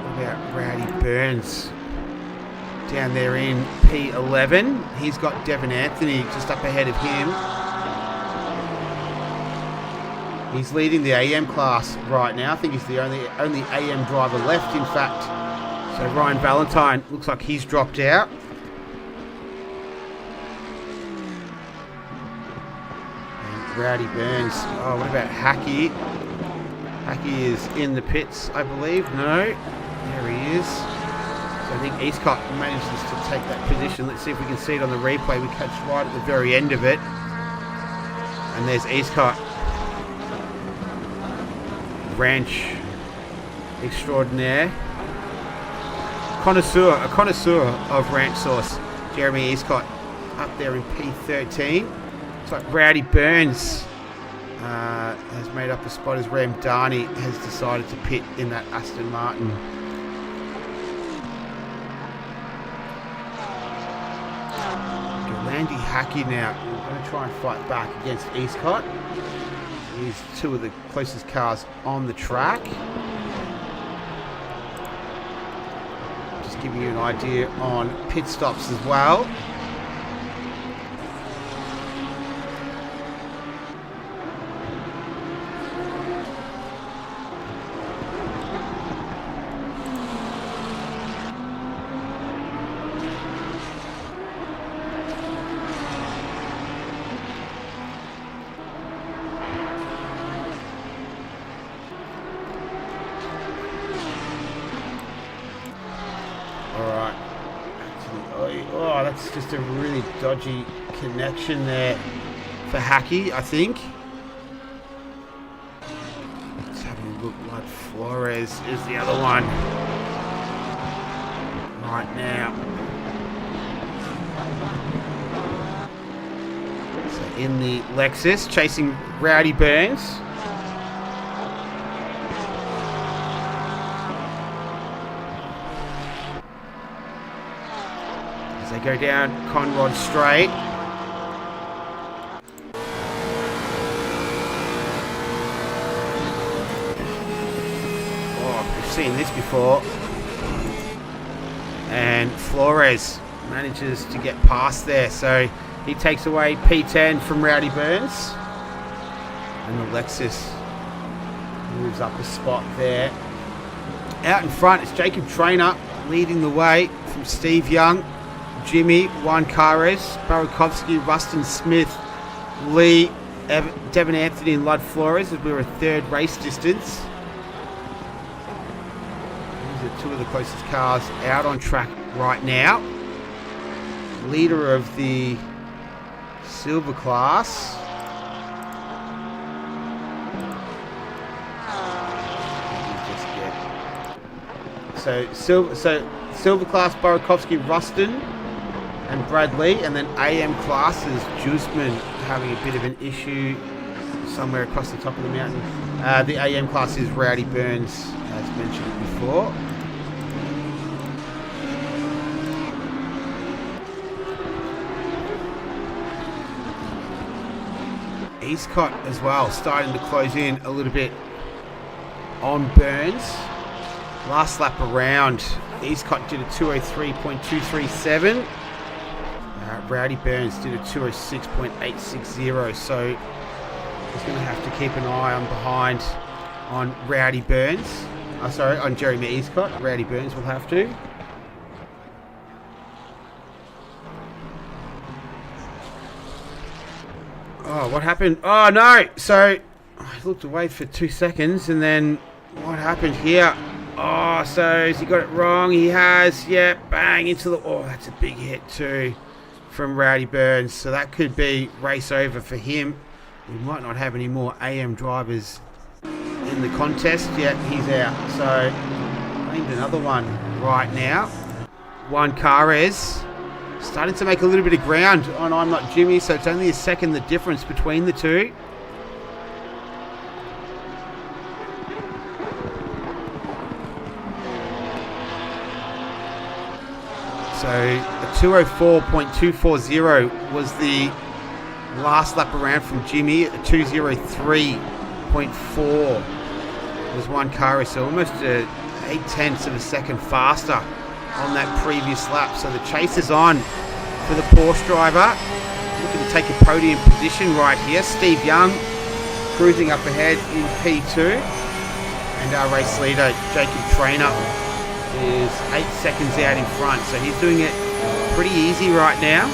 What about Rowdy Burns down there in P11? He's got Devon Anthony just up ahead of him. He's leading the AM class right now. I think he's the only AM driver left, in fact. So Ryan Valentine looks like he's dropped out. And Rowdy Burns. Oh, what about Hackey? Hackey is in the pits, I believe. No, there he is. So I think Eastcott manages to take that position. Let's see if we can see it on the replay. We catch right at the very end of it. And there's Eastcott. Ranch extraordinaire. A connoisseur of ranch sauce. Jeremy Eastcott up there in P13. It's like Rowdy Burns has made up a spot as Ramdani has decided to pit in that Aston Martin. Landy Hackey now. We're going to try and fight back against Eastcott. These two of the closest cars on the track. Just giving you an idea on pit stops as well. Oh, that's just a really dodgy connection there for Hackey, I think. Let's have a look. Like Flores is the other one right now. So in the Lexus, chasing Rowdy Burns. They go down Conrod Straight. seen this before. And Flores manages to get past there. So he takes away P10 from Rowdy Burns. And the Lexus moves up a spot there. Out in front, it's Jacob Trainer leading the way from Steve Young, Jimmy, Juan Cares, Barakovsky, Rustin Smith, Lee, Devin Anthony and Lud Flores as we were a third race distance. These are two of the closest cars out on track right now. Leader of the silver class. So silver class Barakovsky, Rustin and Bradley, and then AM classes Jusman having a bit of an issue somewhere across the top of the mountain. The AM class is Rowdy Burns, as mentioned before. Eastcott as well, starting to close in a little bit on Burns. Last lap around, Eastcott did a 203.237. Rowdy Burns did a 206.860. So he's going to have to keep an eye on behind on Rowdy Burns. On Jeremy Eastcott. Rowdy Burns will have to. Oh, what happened? Oh, no. So I looked away for 2 seconds and then what happened here? Oh, so has he got it wrong? He has. Yeah, bang into the... Oh, that's a big hit too from Rowdy Burns. So that could be race over for him. We might not have any more AM drivers in the contest yet. He's out. So I need another one right now. Juan Cares starting to make a little bit of ground on I'm Not Jimmy. So it's only a second the difference between the two. So a 204.240 was the last lap around from Jimmy. A 203.4 was Juan Cares. So almost 8/10 of a second faster on that previous lap. So the chase is on for the Porsche driver. Looking to take a podium position right here. Steve Young cruising up ahead in P2. And our race leader, Jacob Trainer, is 8 seconds out in front, so he's doing it pretty easy right now.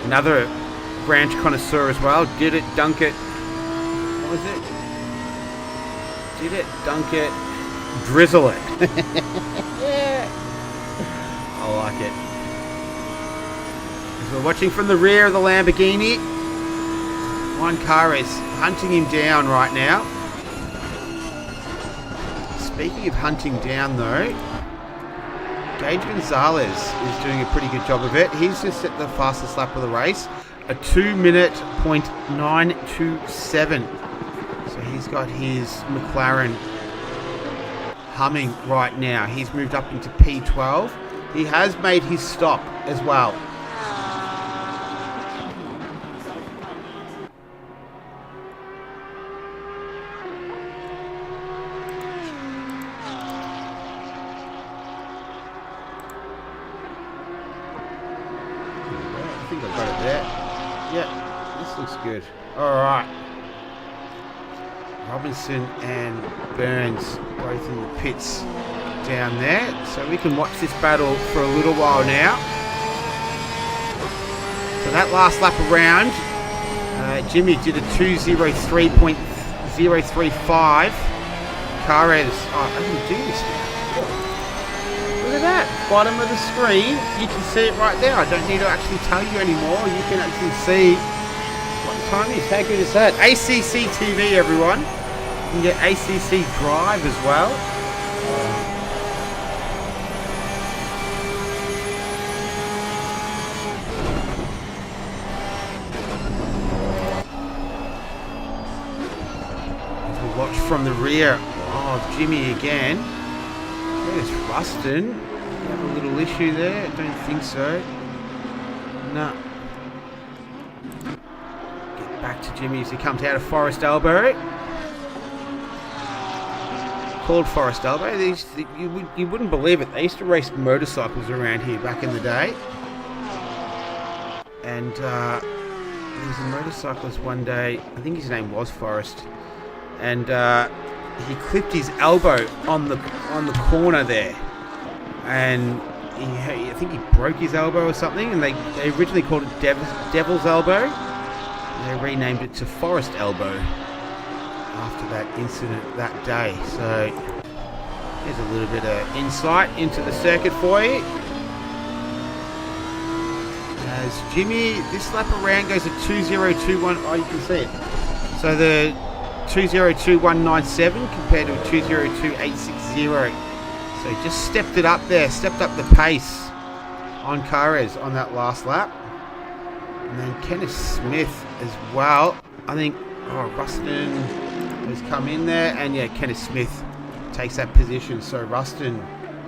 Another branch connoisseur as well. Did it, dunk it. What was it? Did it, dunk it, drizzle it. Yeah. I like it. As we're watching from the rear of the Lamborghini, Juan Cares hunting him down right now. Speaking of hunting down though, Gage Gonzalez is doing a pretty good job of it. He's just at the fastest lap of the race, a 2:09.27. So he's got his McLaren humming right now. He's moved up into P12. He has made his stop as well. I think I've got it there. Yeah, this looks good. All right. Robinson and Burns both in the pits down there. So we can watch this battle for a little while now. So that last lap around, Jimmy did a 2:03.035. Cares, I can do this now. Look at that, bottom of the screen. You can see it right there. I don't need to actually tell you anymore. You can actually see what time it is. How good is that? ACC TV, everyone. You can get ACC Drive as well. from the rear of Jimmy again. There's Rustin. Have a little issue there? I don't think so. No. Get back to Jimmy as he comes out of Forest Elbow. Called Forest Elbow. You wouldn't believe it. They used to race motorcycles around here back in the day. And there was a motorcyclist one day. I think his name was Forrest. And he clipped his elbow on the corner there. And I think he broke his elbow or something. And they originally called it Devil's Elbow. And they renamed it to Forest Elbow after that incident that day. So there's a little bit of insight into the circuit for you. As Jimmy, this lap around goes at 2:02.1. Oh, you can see it. So the 2:02.197 compared to a 2:02.860. So he just stepped it up there, stepped up the pace on Carres on that last lap. And then Kenneth Smith as well. I think Rustin has come in there, and yeah, Kenneth Smith takes that position. So Rustin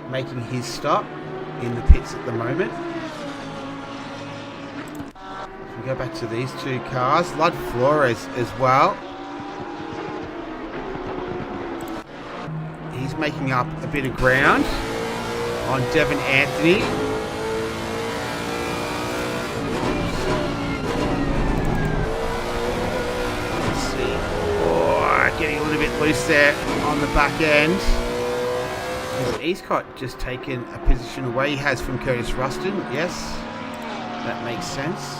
making his stop in the pits at the moment. We go back to these two cars. Lud Flores as well. He's making up a bit of ground on Devon Anthony. Let's see. Oh, getting a little bit loose there on the back end. Eastcott just taken a position away. He has from Curtis Rustin. Yes, that makes sense.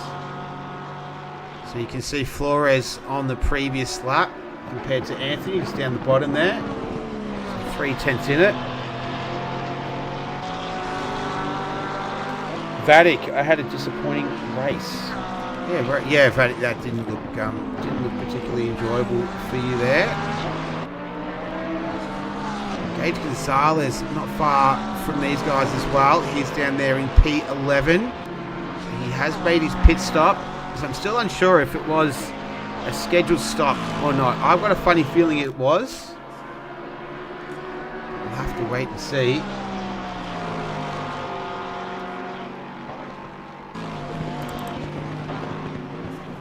So you can see Flores on the previous lap compared to Anthony, just down the bottom there. So 3/10 in it. Vatic, I had a disappointing race. Yeah, Vatic, that didn't look particularly enjoyable for you there. Gage Gonzalez, not far from these guys as well. He's down there in P11. So he has made his pit stop. So I'm still unsure if it was a scheduled stop or not. I've got a funny feeling it was. We'll have to wait and see.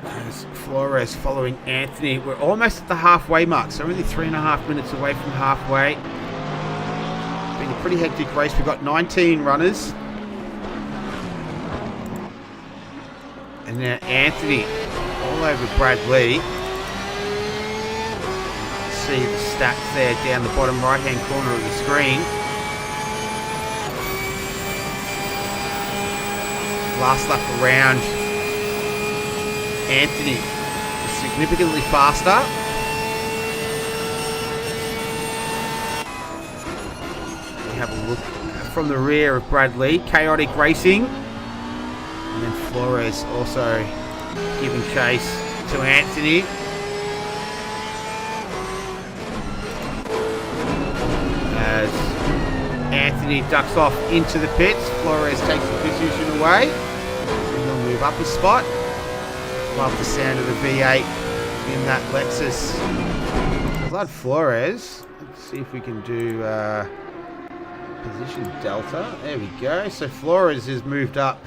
As Flores following Anthony. We're almost at the halfway mark, so only 3.5 minutes away from halfway. Been a pretty hectic race. We've got 19 runners. And now Anthony all over Brad Lee. See the stats there down the bottom right hand corner of the screen. Last lap around, Anthony is significantly faster. We have a look from the rear of Brad Lee. Chaotic Racing. And then Flores also giving chase to Anthony. As Anthony ducks off into the pits, Flores takes the position away. And he'll move up a spot. Love the sound of the V8 in that Lexus. Blood Flores. Let's see if we can do position delta. There we go. So Flores has moved up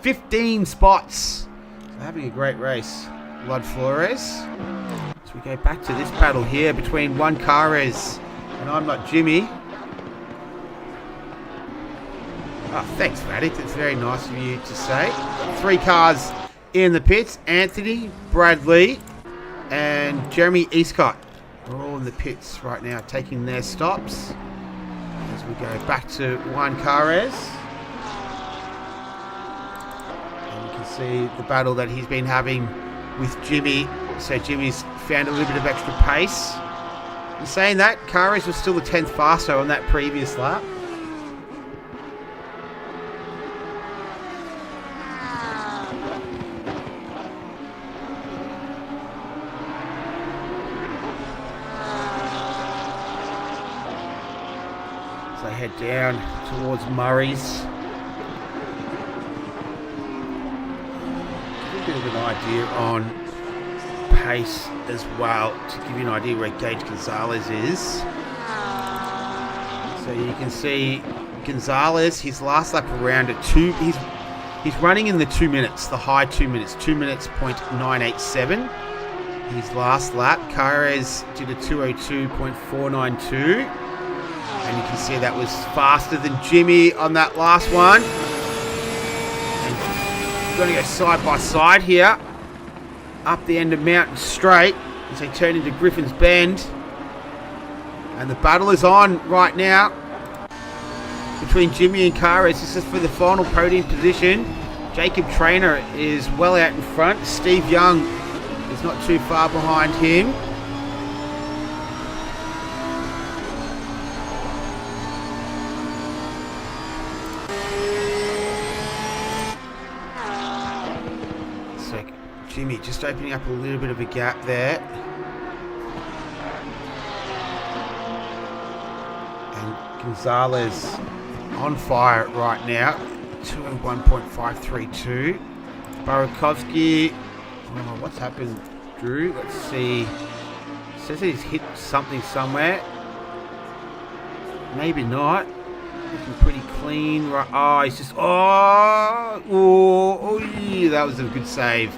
15 spots. So having a great race, Lud Flores. So we go back to this battle here between Juan Carres and I'm Not Jimmy. Oh, thanks, Vatic. That's very nice of you to say. 3 cars in the pits. Anthony, Brad Lee, and Jeremy Eastcott are all in the pits right now, taking their stops. As we go back to Juan Carres. See the battle that he's been having with Jimmy. So Jimmy's found a little bit of extra pace. In saying that, Carres was still the 10th faster on that previous lap. So they head down towards Murray's. Bit of an idea on pace as well to give you an idea where Gage Gonzalez is. So you can see Gonzalez, his last lap around at he's running in the 2 minutes, the high 2 minutes, 2 minutes .987. His last lap, Carres did a 2:02.492. And you can see that was faster than Jimmy on that last one. And we're going to go side by side here. Up the end of Mountain Straight as they turn into Griffin's Bend. And the battle is on right now between Jimmy and Carres. This is for the final podium position. Jacob Trainer is well out in front. Steve Young is not too far behind him. So Jimmy just opening up a little bit of a gap there. And Gonzalez on fire right now. 201.532. Burakovsky. Oh, what's happened, Drew? Let's see. It says he's hit something somewhere. Maybe not. Looking pretty clean. Right. Oh, he's just. Oh, yeah, that was a good save.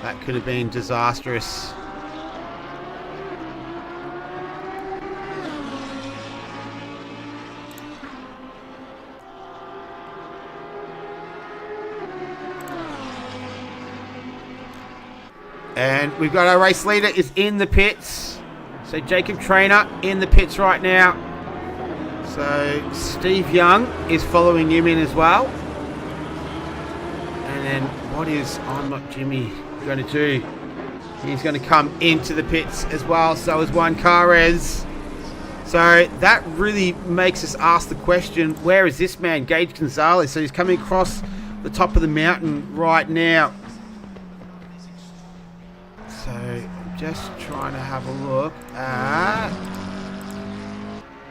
That could have been disastrous. And we've got our race leader is in the pits. So Jacob Trainer in the pits right now. So Steve Young is following him in as well. And then what is I'm Not Jimmy going to do? He's going to come into the pits as well. So is Juan Carres. So that really makes us ask the question, where is this man, Gage Gonzalez? So he's coming across the top of the mountain right now. So I'm just trying to have a look at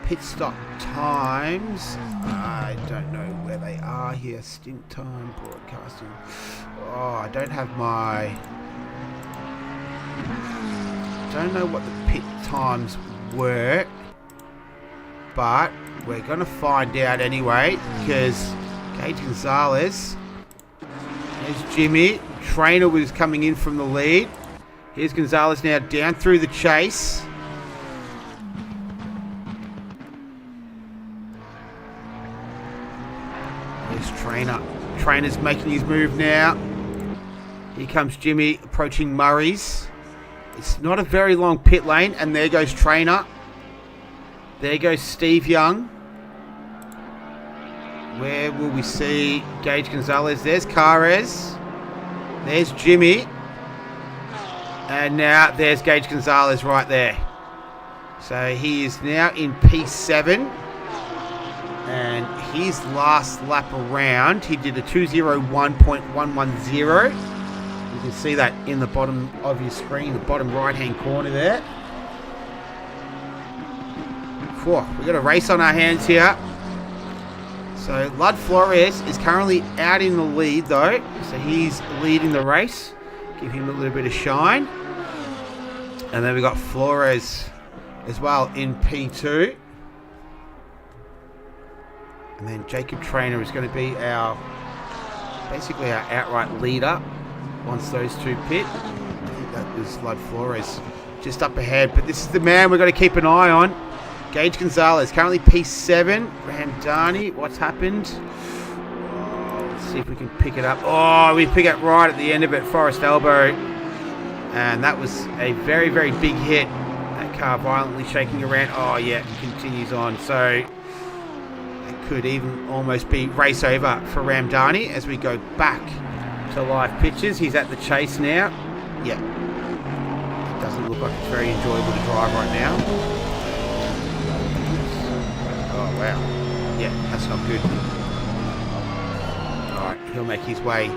pit stop times. I don't know where they are here. Stint time, broadcasting. Oh, I don't have my... don't know what the pit times were. But we're going to find out anyway, because Gage Gonzalez, there's Jimmy. Trainer was coming in from the lead. Here's Gonzalez now down through the chase. There's Trainer. Trainer's making his move now. Here comes Jimmy approaching Murray's. It's not a very long pit lane, and there goes Trainer. There goes Steve Young. Where will we see Gage Gonzalez? There's Carres. There's Jimmy. And now there's Gage Gonzalez right there. So he is now in P7. And his last lap around, he did a 2:01.110. You can see that in the bottom of your screen, the bottom right-hand corner there. Whew, we've got a race on our hands here. So Lud Flores is currently out in the lead though. So he's leading the race. Give him a little bit of shine. And then we've got Flores as well in P2. And then Jacob Trainer is going to be basically our outright leader once those two pit. I think that was Lud Flores just up ahead. But this is the man we're going to keep an eye on. Gage Gonzalez, currently P7. Ramdani, what's happened? Oh, let's see if we can pick it up. Oh, we pick it right at the end of it, Forest Elbow. And that was a very, very big hit. That car violently shaking around. Oh, yeah, it continues on. So it could even almost be race over for Ramdani as we go back to live pictures. He's at the chase now. Yeah. It doesn't look like it's very enjoyable to drive right now. Oh, wow. Yeah, that's not good. Alright, he'll make his way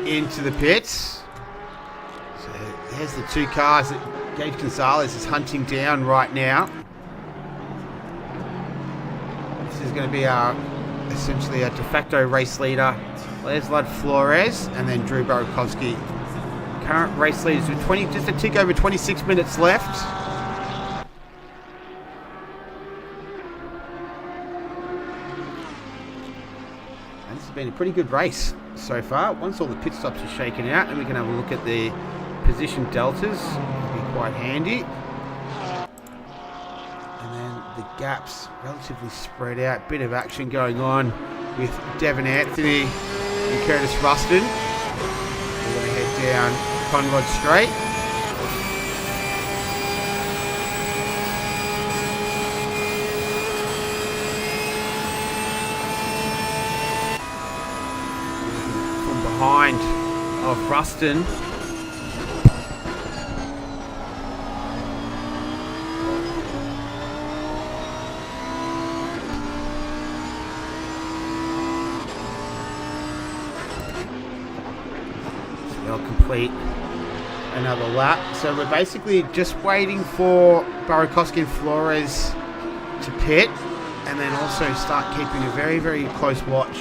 into the pits. So there's the two cars that Gage Gonzalez is hunting down right now. This is going to be essentially a de facto race leader. There's Lud Flores and then Drew Burakovsky Current race leaders with just a tick over 26 minutes left. And this has been a pretty good race so far. Once all the pit stops are shaken out, and we can have a look at the position deltas. It'll be quite handy. And then the gaps relatively spread out. Bit of action going on with Devon Anthony and Curtis Ruston. We're going to head down Conrod Straight. From behind of Ruston. They'll complete another lap. So we're basically just waiting for Barakowski and Flores to pit, and then also start keeping a very, very close watch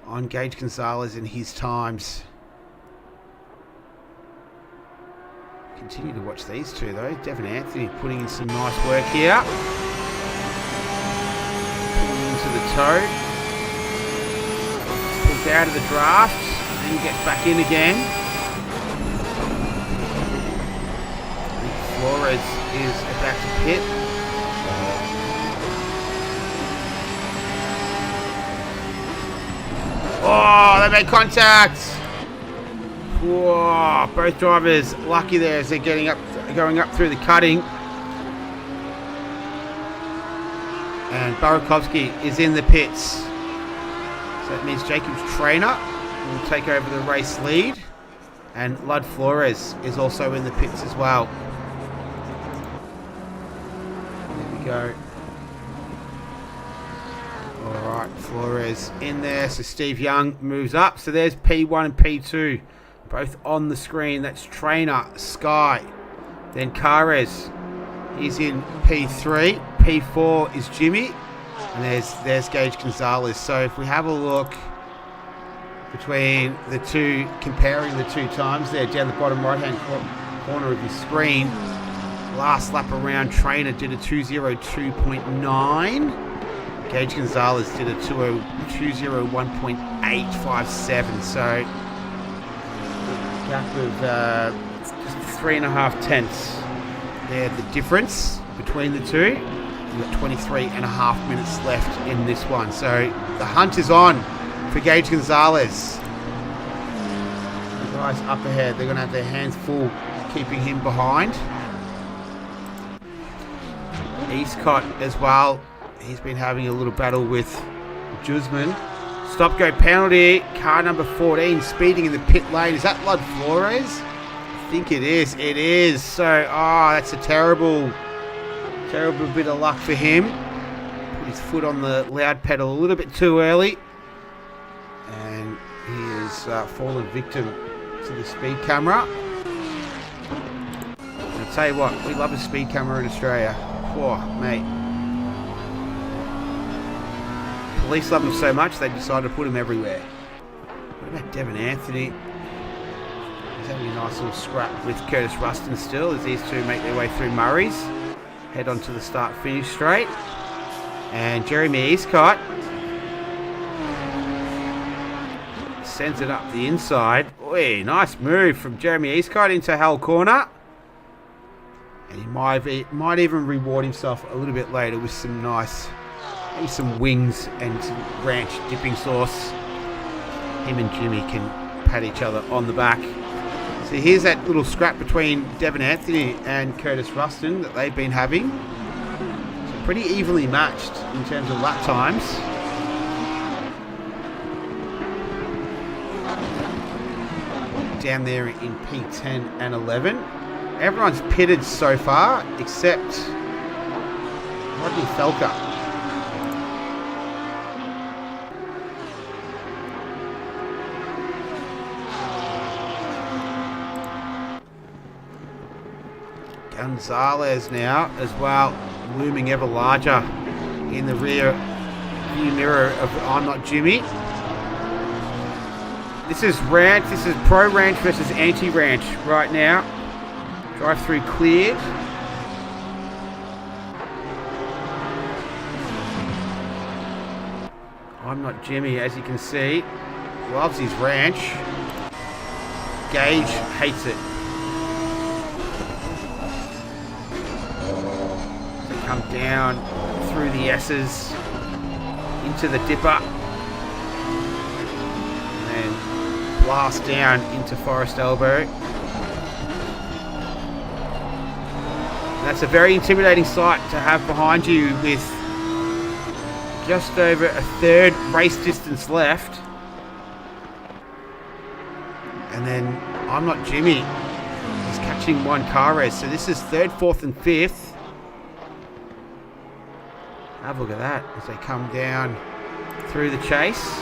on Gage Gonzalez and his times. Continue to watch these two though. Devon Anthony putting in some nice work here. Pulling into the toe. Pulls out of the draft and gets back in again. Flores is about to pit. Oh, they made contact. Whoa, both drivers lucky there as they're going up through the cutting. And Barakowski is in the pits. So that means Jacob's trainer will take over the race lead. And Lud Flores is also in the pits as well. There we go. Alright, Flores in there. So Steve Young moves up. So there's P1 and P2. Both on the screen. That's Trainer, Sky. Then Carres. He's in P3. P4 is Jimmy. And there's Gage Gonzalez. So if we have a look between the two, comparing the two times there down the bottom right hand corner of your screen. Last lap around, Trainer did a 2:02.9. Gage Gonzalez did a 2:01.857. So gap of just 3.5 tenths. They're the difference between the two. We've got 23.5 minutes left in this one. So the hunt is on for Gage Gonzalez. The guys up ahead, they're going to have their hands full keeping him behind. Eastcott as well. He's been having a little battle with Jusman. Stop-go penalty. Car number 14 speeding in the pit lane. Is that Lud Flores? I think it is. It is. So, that's a terrible bit of luck for him. Put his foot on the loud pedal a little bit too early. And he has fallen victim to the speed camera. And I'll tell you what, we love a speed camera in Australia. Oh, mate. Police love him so much they decided to put him everywhere. What about Devon Anthony? He's having a nice little scrap with Curtis Ruston still as these two make their way through Murray's. Head on to the start-finish straight. And Jeremy Eastcott sends it up the inside. Oi, nice move from Jeremy Eastcott into Hull corner. And he might even reward himself a little bit later with some nice, maybe some wings and some ranch dipping sauce. Him and Jimmy can pat each other on the back. So here's that little scrap between Devon Anthony and Curtis Ruston that they've been having. So pretty evenly matched in terms of lap times. Down there in P10 and 11. Everyone's pitted so far except Rodney Felker. Gonzalez now as well, looming ever larger in the rear view mirror of I'm Not Jimmy. This is ranch. This is pro ranch versus anti ranch right now. Drive through cleared. I'm Not Jimmy, as you can see, loves his ranch. Gage hates it. So come down through the S's into the dipper. And blast down into Forest Elbow. And that's a very intimidating sight to have behind you with just over a third race distance left. And then I'm Not Jimmy is catching Juan Carres. So this is third, fourth and fifth. Have a look at that as they come down through the chase.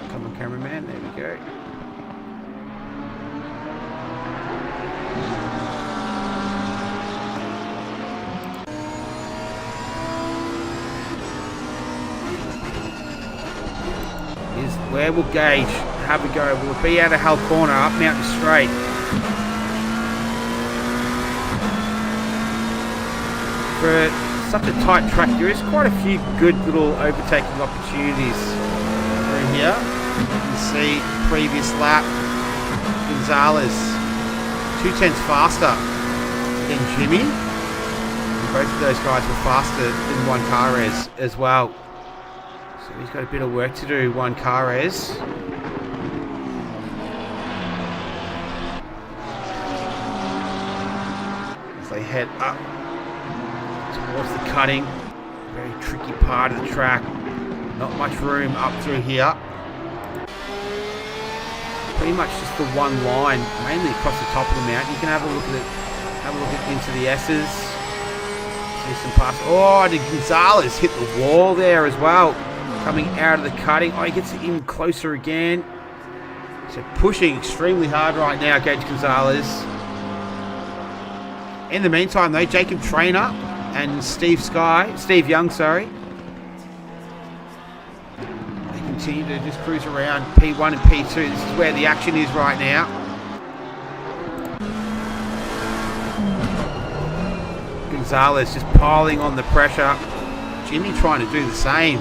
Come on, cameraman. There we go. Where will Gage have a go? Will it be out of Hull Corner, up Mountain Straight? For such a tight track, there is quite a few good little overtaking opportunities through here. You can see previous lap, Gonzalez 2/10 faster than Jimmy. And both of those guys were faster than Juan Carres as well. So he's got a bit of work to do, Juan Carres. As they head up towards the cutting. Very tricky part of the track. Not much room up through here. Pretty much just the one line, mainly across the top of the mountain. You can have a look at it, into the S's. See some pass. Oh, did Gonzalez hit the wall there as well? Coming out of the cutting. Oh, he gets it in closer again. So pushing extremely hard right now, Gage Gonzalez. In the meantime, though, Jacob Trainer and Steve Young, they continue to just cruise around P1 and P2. This is where the action is right now. Gonzalez just piling on the pressure. Jimmy trying to do the same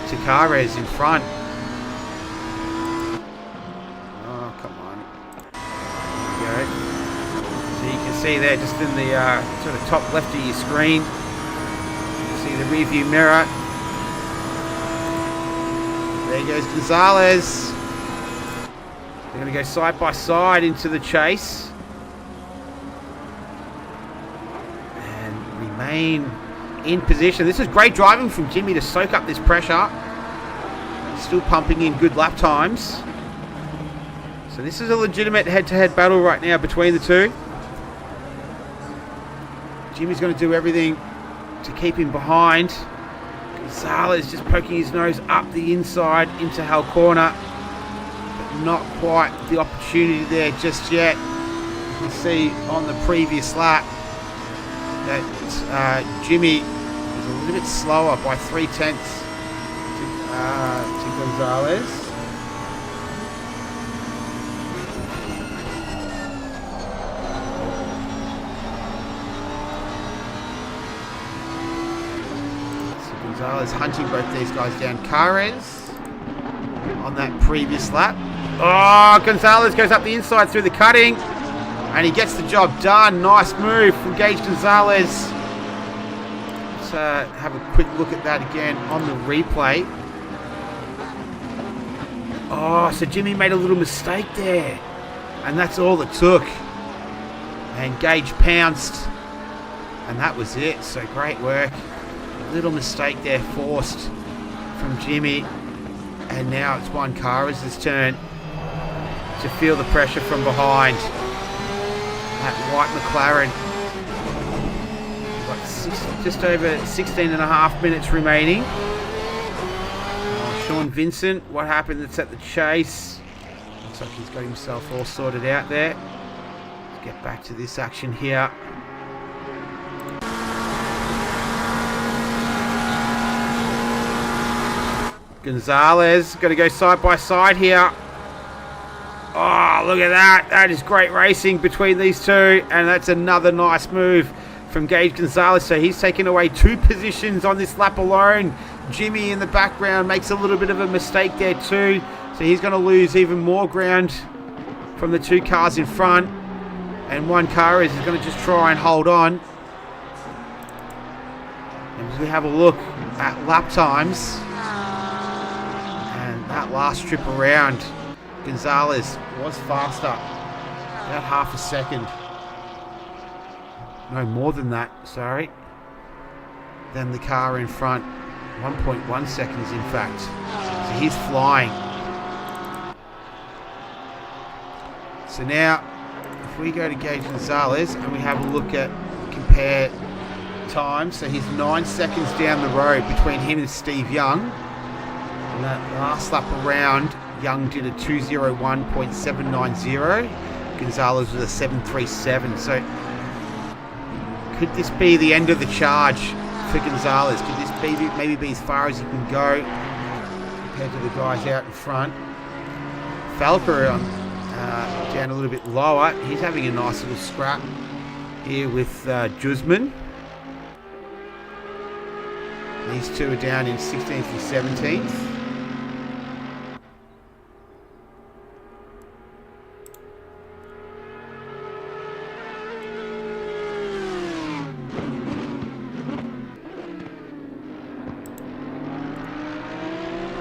to Carres in front. Oh, come on. There we go. So you can see there, just in the sort of top left of your screen, you see the rear view mirror. There goes Gonzalez. They're going to go side by side into the chase. And remain in position. This is great driving from Jimmy to soak up this pressure. Still pumping in good lap times. So this is a legitimate head-to-head battle right now between the two. Jimmy's going to do everything to keep him behind. Gonzalez just poking his nose up the inside into Hull Corner. But not quite the opportunity there just yet. You can see on the previous lap that Jimmy is a little bit slower by 0.3 to Gonzalez. So Gonzalez hunting both these guys down. Carres on that previous lap. Oh, Gonzalez goes up the inside through the cutting. And he gets the job done. Nice move from Gage Gonzalez. Let's have a quick look at that again on the replay. Oh, so Jimmy made a little mistake there. And that's all it took. And Gage pounced. And that was it. So great work. A little mistake there forced from Jimmy. And now it's Juan Carres' turn to feel the pressure from behind. That white McLaren. Just over 16 and a half minutes remaining. Sean Vincent, what happened? That's at the chase. Looks like he's got himself all sorted out there. Let's get back to this action here. Gonzalez got to go side by side here. Oh, look at that. That is great racing between these two. And that's another nice move from Gage Gonzalez. So he's taken away 2 positions on this lap alone. Jimmy in the background makes a little bit of a mistake there too. So he's going to lose even more ground from the 2 cars in front. And one car is going to just try and hold on. And as we have a look at lap times. And that last trip around, Gonzalez was faster. About half a second. No, more than that, sorry. Than the car in front. 1.1 seconds, in fact. So he's flying. So now, if we go to Gage Gonzalez and we have a look at compare time, so he's 9 seconds down the road between him and Steve Young. And that last lap around, Young did a 2:01.790. Gonzalez was a 7:37. So could this be the end of the charge for Gonzalez? Could this maybe be as far as he can go compared to the guys out in front? Falker down a little bit lower. He's having a nice little scrap here with Jusman. These two are down in 16th and 17th.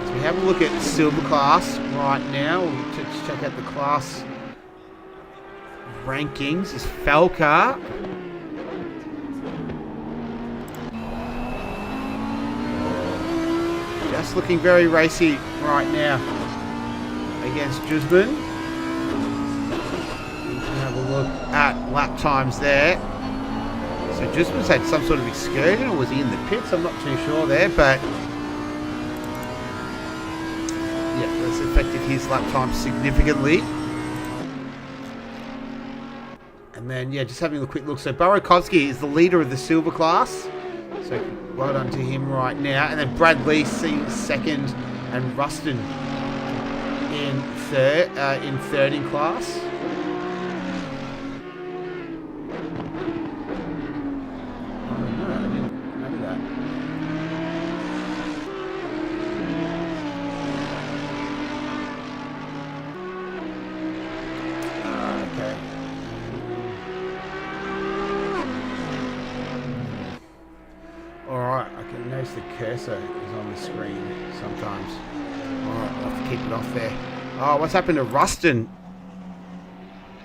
So we have a look at the silver class right now. We'll check out the class rankings. Is Falker. Just looking very racy right now against Jusman. You can have a look at lap times there. So Jusman's had some sort of excursion, or was he in the pits? I'm not too sure there, but yeah, that's affected his lap time significantly. And then, yeah, just having a quick look. So Burakovsky is the leader of the silver class. So well done to him right now. And then Brad Lee sitting second, and Ruston in third in class. Oh no, I didn't know that. Okay. Alright, I can notice the cursor is on the screen sometimes. Alright, I'll have to keep it off there. Oh, what's happened to Ruston?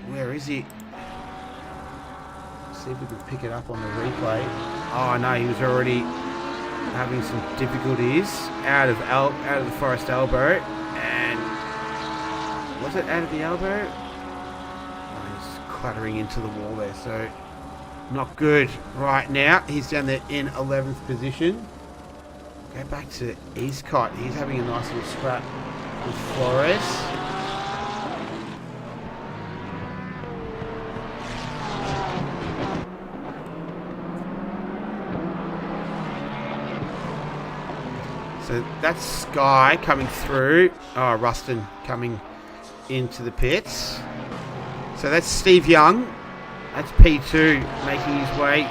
Where is he? See if we can pick it up on the replay. Oh no, he was already having some difficulties out of the Forest elbow. And was it out of the elbow? Oh, he's clattering into the wall there, so not good right now. He's down there in 11th position. Go back to Eastcott. He's having a nice little scrap with Flores. So that's Sky coming through. Oh, Ruston coming into the pits. So that's Steve Young. That's P2 making his way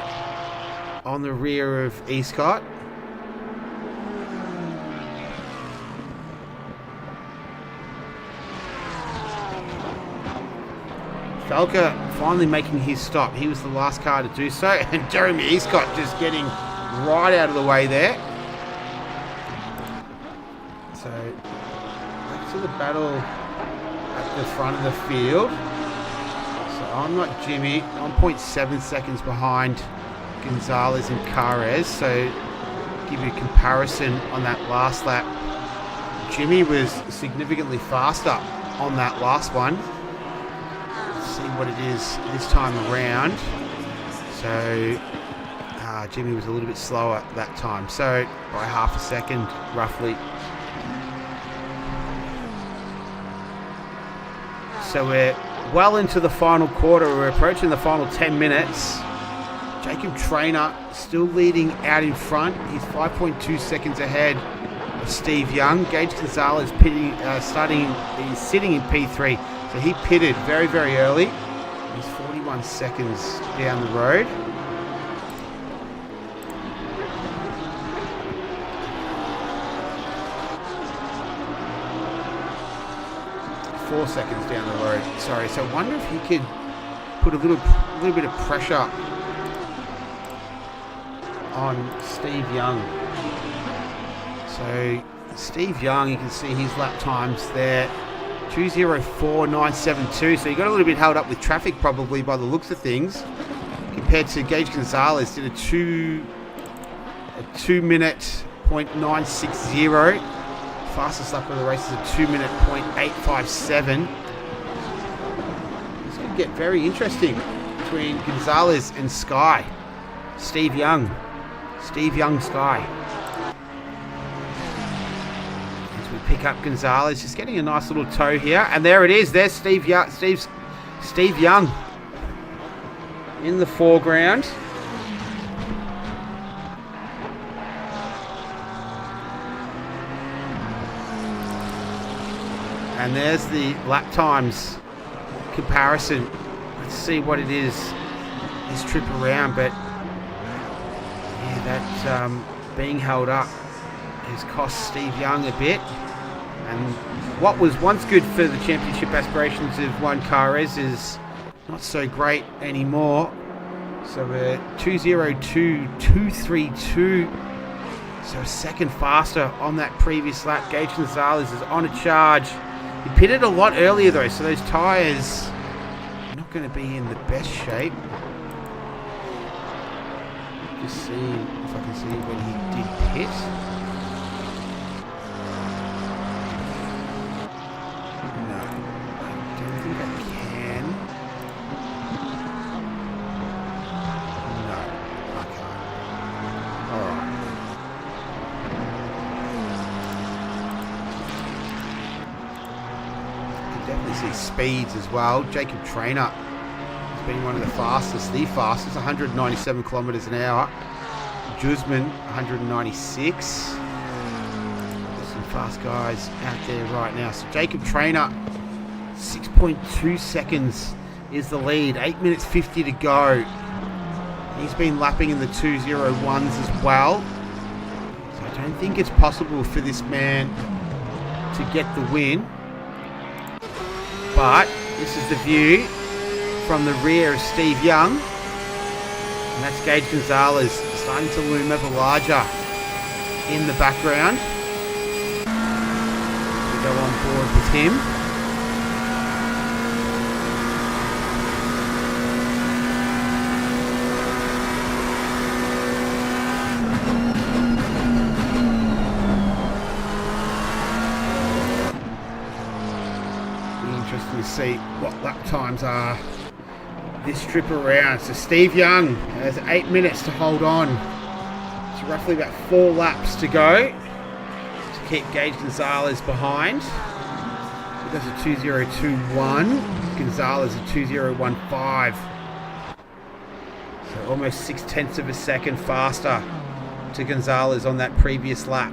on the rear of Eastcott. Falker finally making his stop. He was the last car to do so. And Jeremy Eastcott just getting right out of the way there. So back to the battle at the front of the field. I'm not Jimmy. I'm 0.7 seconds behind Gonzalez and Carez. So give you a comparison on that last lap. Jimmy was significantly faster on that last one. Let's see what it is this time around. So Jimmy was a little bit slower that time. So by half a second, roughly. So we're well into the final quarter. We're approaching the final 10 minutes. Jacob Traynor still leading out in front. He's 5.2 seconds ahead of Steve Young. Gage Gonzalez he's sitting in P3, so he pitted very, very early. He's 41 seconds down the road. Four seconds down the road. Sorry. So I wonder if he could put a little bit of pressure on Steve Young. So Steve Young, you can see his lap times there, 2:04.972. So he got a little bit held up with traffic probably by the looks of things, compared to Gage Gonzalez did a 2 minute .960. Fastest lap of the race is a 2 minute .857. This could get very interesting between Gonzalez and Sky. Steve Young, Sky. As we pick up Gonzalez, just getting a nice little toe here, and there it is. There's Steve Young in the foreground. And there's the lap times comparison. Let's see what it is this trip around. But yeah, that being held up has cost Steve Young a bit. And what was once good for the championship aspirations of Juan Carres is not so great anymore. So we're 2:02.232. So a second faster on that previous lap. Gage Gonzalez is on a charge. He pitted a lot earlier though, so those tyres are not going to be in the best shape. Just seeing if I can see when he did pit. No, I don't think I can. No, I can't. Alright. Definitely see speeds as well. Jacob Trainer has been one of the fastest, 197 kilometres an hour. Guzman, 196. There's some fast guys out there right now. So Jacob Trainer, 6.2 seconds is the lead. 8 minutes 50 to go. He's been lapping in the 2:01s as well. So I don't think it's possible for this man to get the win. But this is the view from the rear of Steve Young. And that's Gage Gonzalez starting to loom ever larger in the background. We go on board with him. Interesting to see what lap times are this trip around. So Steve Young has 8 minutes to hold on. It's roughly about 4 laps to go to keep Gage Gonzalez behind. He does a 2:02.1. Gonzalez a 2:02.15. So almost 0.6 of a second faster to Gonzalez on that previous lap.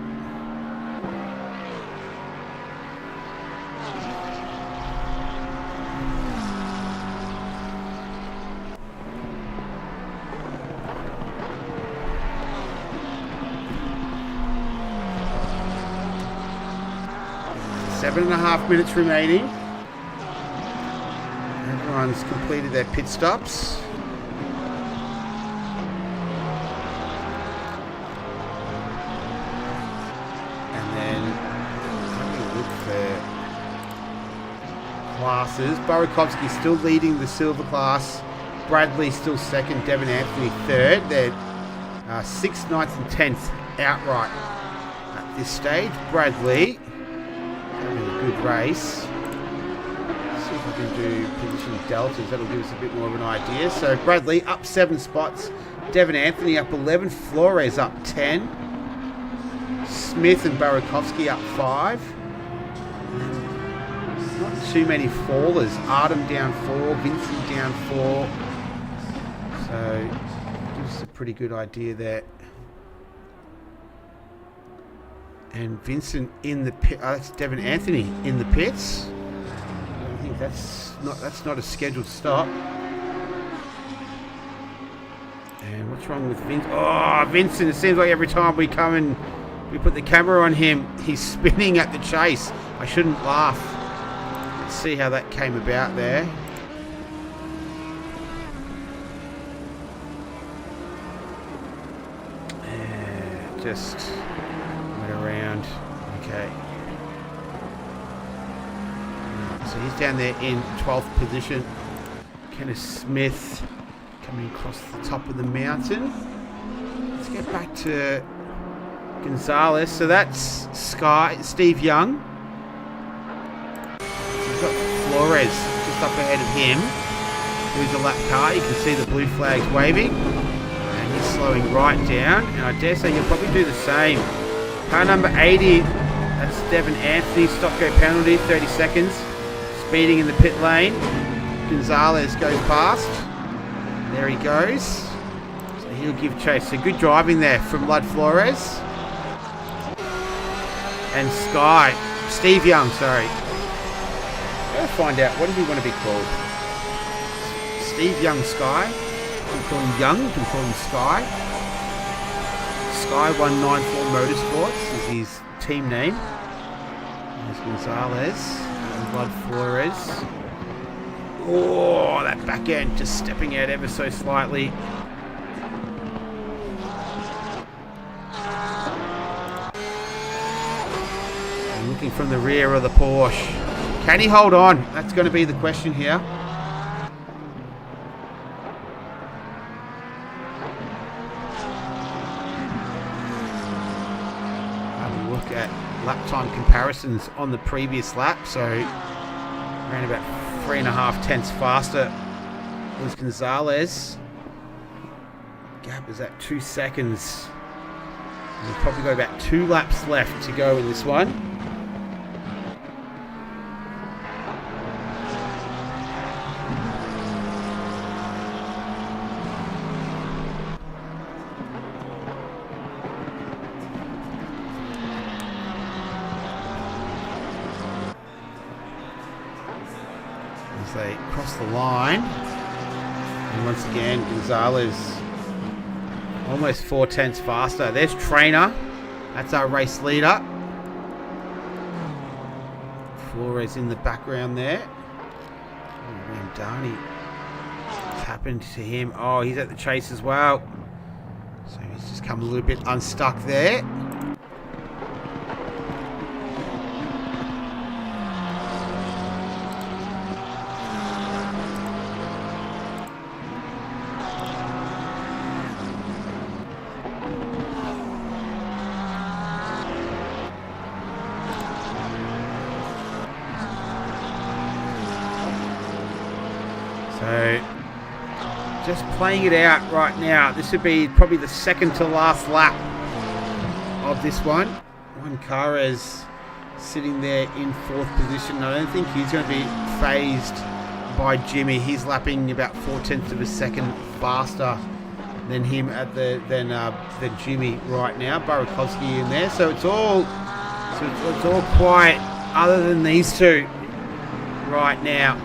Seven and a half minutes remaining. Everyone's completed their pit stops. And then having a look for classes. Burakovsky still leading the silver class. Bradley still second. Devin Anthony third. They're 6th, 9th and 10th outright at this stage. Bradley having a good race. See if I can do position deltas. That'll give us a bit more of an idea. So Bradley up 7 spots. Devin Anthony up 11. Flores up 10. Smith and Burakovsky up 5. Not too many fallers. Artem down 4. Vincent down 4. So gives us a pretty good idea there. And Vincent in the pit. Oh, that's Devin Anthony in the pits. I think that's not a scheduled stop. And what's wrong with Vincent? Oh, Vincent! It seems like every time we come and we put the camera on him, he's spinning at the chase. I shouldn't laugh. Let's see how that came about there. Just went around. Okay. So he's down there in 12th position. Kenneth Smith coming across the top of the mountain. Let's get back to Gonzalez. So that's Steve Young. So we've got Flores just up ahead of him. Who's a lap car. You can see the blue flags waving. He's slowing right down, and I dare say he'll probably do the same. Car number 80, that's Devin Anthony, stop go penalty, 30 seconds. Speeding in the pit lane. Gonzalez goes past. There he goes. So he'll give chase. So good driving there from Lud Flores. And Steve Young, sorry. Gotta find out, what does he want to be called? Steve Young Sky. You can call him Young, you can call him Sky. Sky 194 Motorsports is his team name. There's Gonzalez and Bud Flores. Oh, that back end just stepping out ever so slightly. And looking from the rear of the Porsche. Can he hold on? That's going to be the question here. Lap time comparisons on the previous lap, so around about 3.5 tenths faster was Gonzalez. Gap is at 2 seconds. We've probably got about 2 laps left to go in this one. They cross the line, and once again Gonzalez almost 4 tenths faster. There's Trainer, that's our race leader. Flores in the background there. Ramdani, what's happened to him? Oh, he's at the chase as well, so he's just come a little bit unstuck there. So, just playing it out right now. This would be probably the second to last lap of this one. Juan Carres sitting there in 4th position. I don't think he's going to be phased by Jimmy. He's lapping about 4 tenths of a second faster than him than Jimmy right now. Burakovsky in there. So it's all quiet other than these two right now.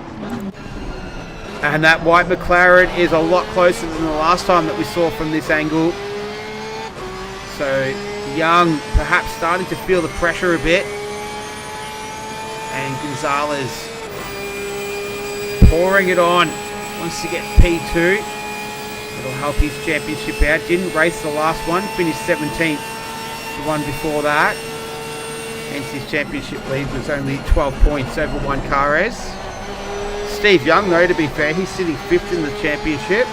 And that white McLaren is a lot closer than the last time that we saw from this angle. So Young perhaps starting to feel the pressure a bit. And Gonzalez pouring it on. Wants to get P2. It'll help his championship out. Didn't race the last one. Finished 17th the one before that. Hence his championship lead was only 12 points over Juan Carres. Steve Young, though, to be fair, he's sitting 5th in the championship.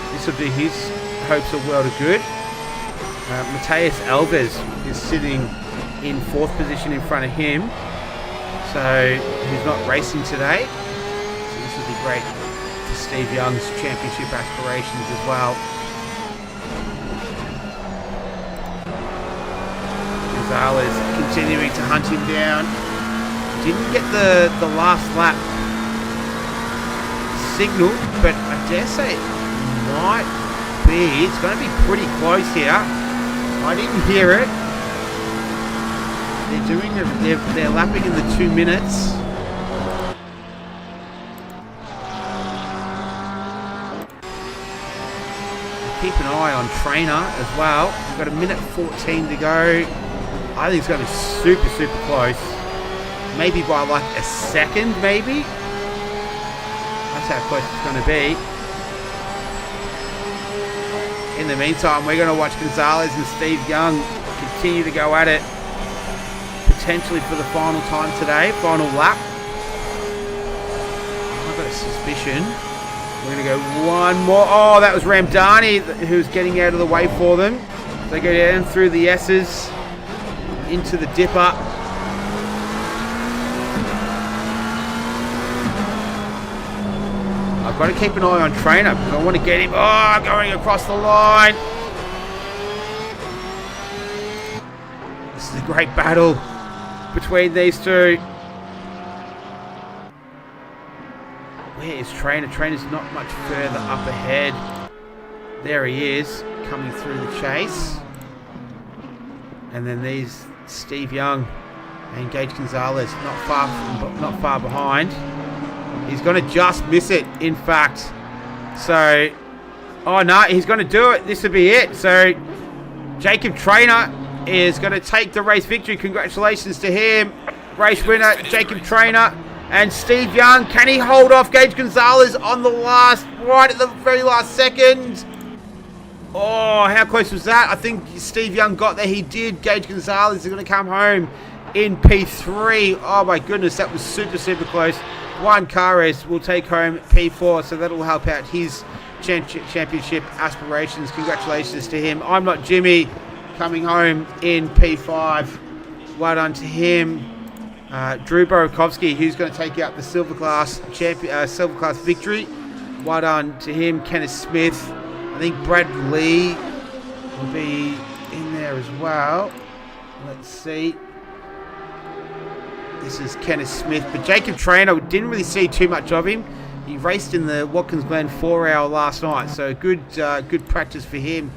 This will do his hopes a world of good. Mateus Alves is sitting in 4th position in front of him. So he's not racing today. So this will be great for Steve Young's championship aspirations as well. Gonzalez continuing to hunt him down. Didn't get the last lap signal, but I dare say it might be. It's going to be pretty close here. I didn't hear it. They're lapping in the 2 minutes. Keep an eye on Trainer as well. We've got 1:14 to go. I think it's going to be super, super close. Maybe by like a second, maybe. That's how close it's going to be. In the meantime, we're going to watch Gonzalez and Steve Young continue to go at it. Potentially for the final time today. Final lap. I've got a suspicion. We're going to go one more. Oh, that was Ramdani who's getting out of the way for them. They go down through the S's into the dipper. I've got to keep an eye on Trainer because I want to get him. Oh, going across the line. This is a great battle between these two. Where is Trainer? Trainer's not much further up ahead. There he is, coming through the chase. And then these Steve Young and Gage Gonzalez not far behind. He's going to just miss it, in fact. So, oh no, he's going to do it. This will be it. So, Jacob Trainer is going to take the race victory. Congratulations to him. Race winner, Jacob Trainer. And Steve Young, can he hold off Gage Gonzalez on the right at the very last second? Oh, how close was that? I think Steve Young got there. He did. Gage Gonzalez is going to come home in P3. Oh my goodness, that was super, super close. Juan Carres will take home P4, so that'll help out his championship aspirations. Congratulations to him. I'm Not Jimmy coming home in P5. Well done to him. Drew Burakovsky, who's going to take out the silver class victory. Well done to him. Kenneth Smith. I think Brad Lee will be in there as well. Let's see. This is Kenneth Smith. But Jacob Trainer, didn't really see too much of him. He raced in the Watkins Glen 4-hour last night. So good practice for him.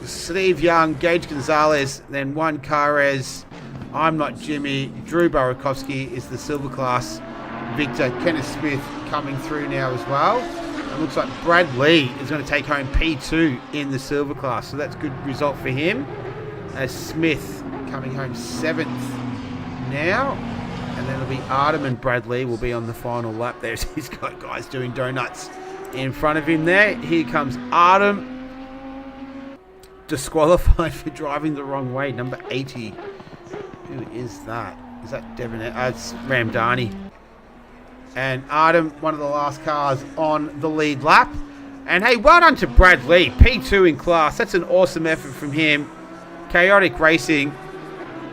Steve Young, Gage Gonzalez, then Juan Carres. I'm Not Jimmy. Drew Burakovsky is the silver class victor. Kenneth Smith coming through now as well. It looks like Brad Lee is going to take home P2 in the silver class. So that's a good result for him. As Smith coming home 7th now. And then it'll be Artem and Brad Lee will be on the final lap. There's he's got guys doing donuts in front of him there. Here comes Artem. Disqualified for driving the wrong way. Number 80. Who is that? Is that Devin? It's Ramdani. And Artem, one of the last cars on the lead lap. And hey, well done to Brad Lee. P2 in class. That's an awesome effort from him. Chaotic Racing.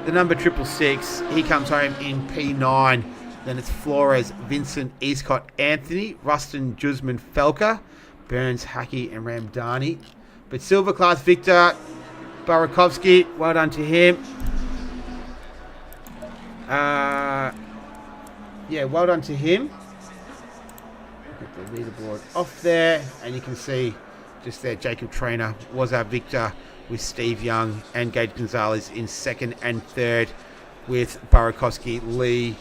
The number 666. He comes home in P9. Then it's Flores, Vincent, Eastcott, Anthony, Rustin, Jusman, Felker, Burns, Hackey, and Ramdani. But silver class victor, Burakovsky. Well done to him. Yeah, well done to him. Get the leaderboard off there, and you can see just there Jacob Trainer was our victor with Steve Young and Gage Gonzalez in 2nd and 3rd with Burakovsky, Lee,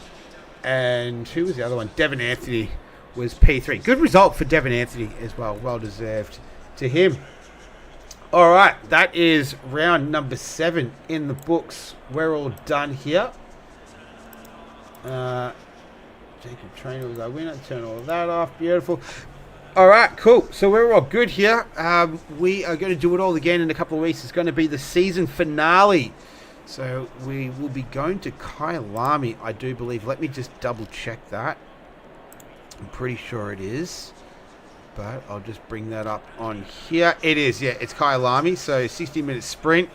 and who was the other one? Devin Anthony was P3. Good result for Devin Anthony as well. Well deserved to him. All right, that is round number 7 in the books. We're all done here. Jacob Trainer was our winner. Turn all of that off. Beautiful. All right, cool. So we're all good here. We are going to do it all again in a couple of weeks. It's going to be the season finale. So we will be going to Kyalami, I do believe. Let me just double check that. I'm pretty sure it is. But I'll just bring that up on here. It is, yeah. It's Kyalami. So 60-minute sprint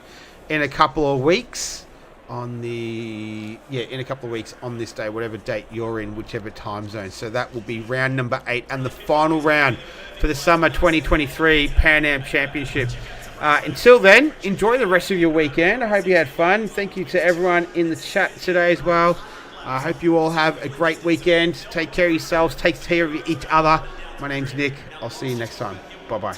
in a couple of weeks. In a couple of weeks on this day, whatever date you're in, whichever time zone. So that will be round number 8 and the final round for the summer 2023 Pan Am Championship. Until then, enjoy the rest of your weekend. I hope you had fun. Thank you to everyone in the chat today as well. I hope you all have a great weekend. Take care of yourselves. Take care of each other. My name's Nick. I'll see you next time. Bye-bye.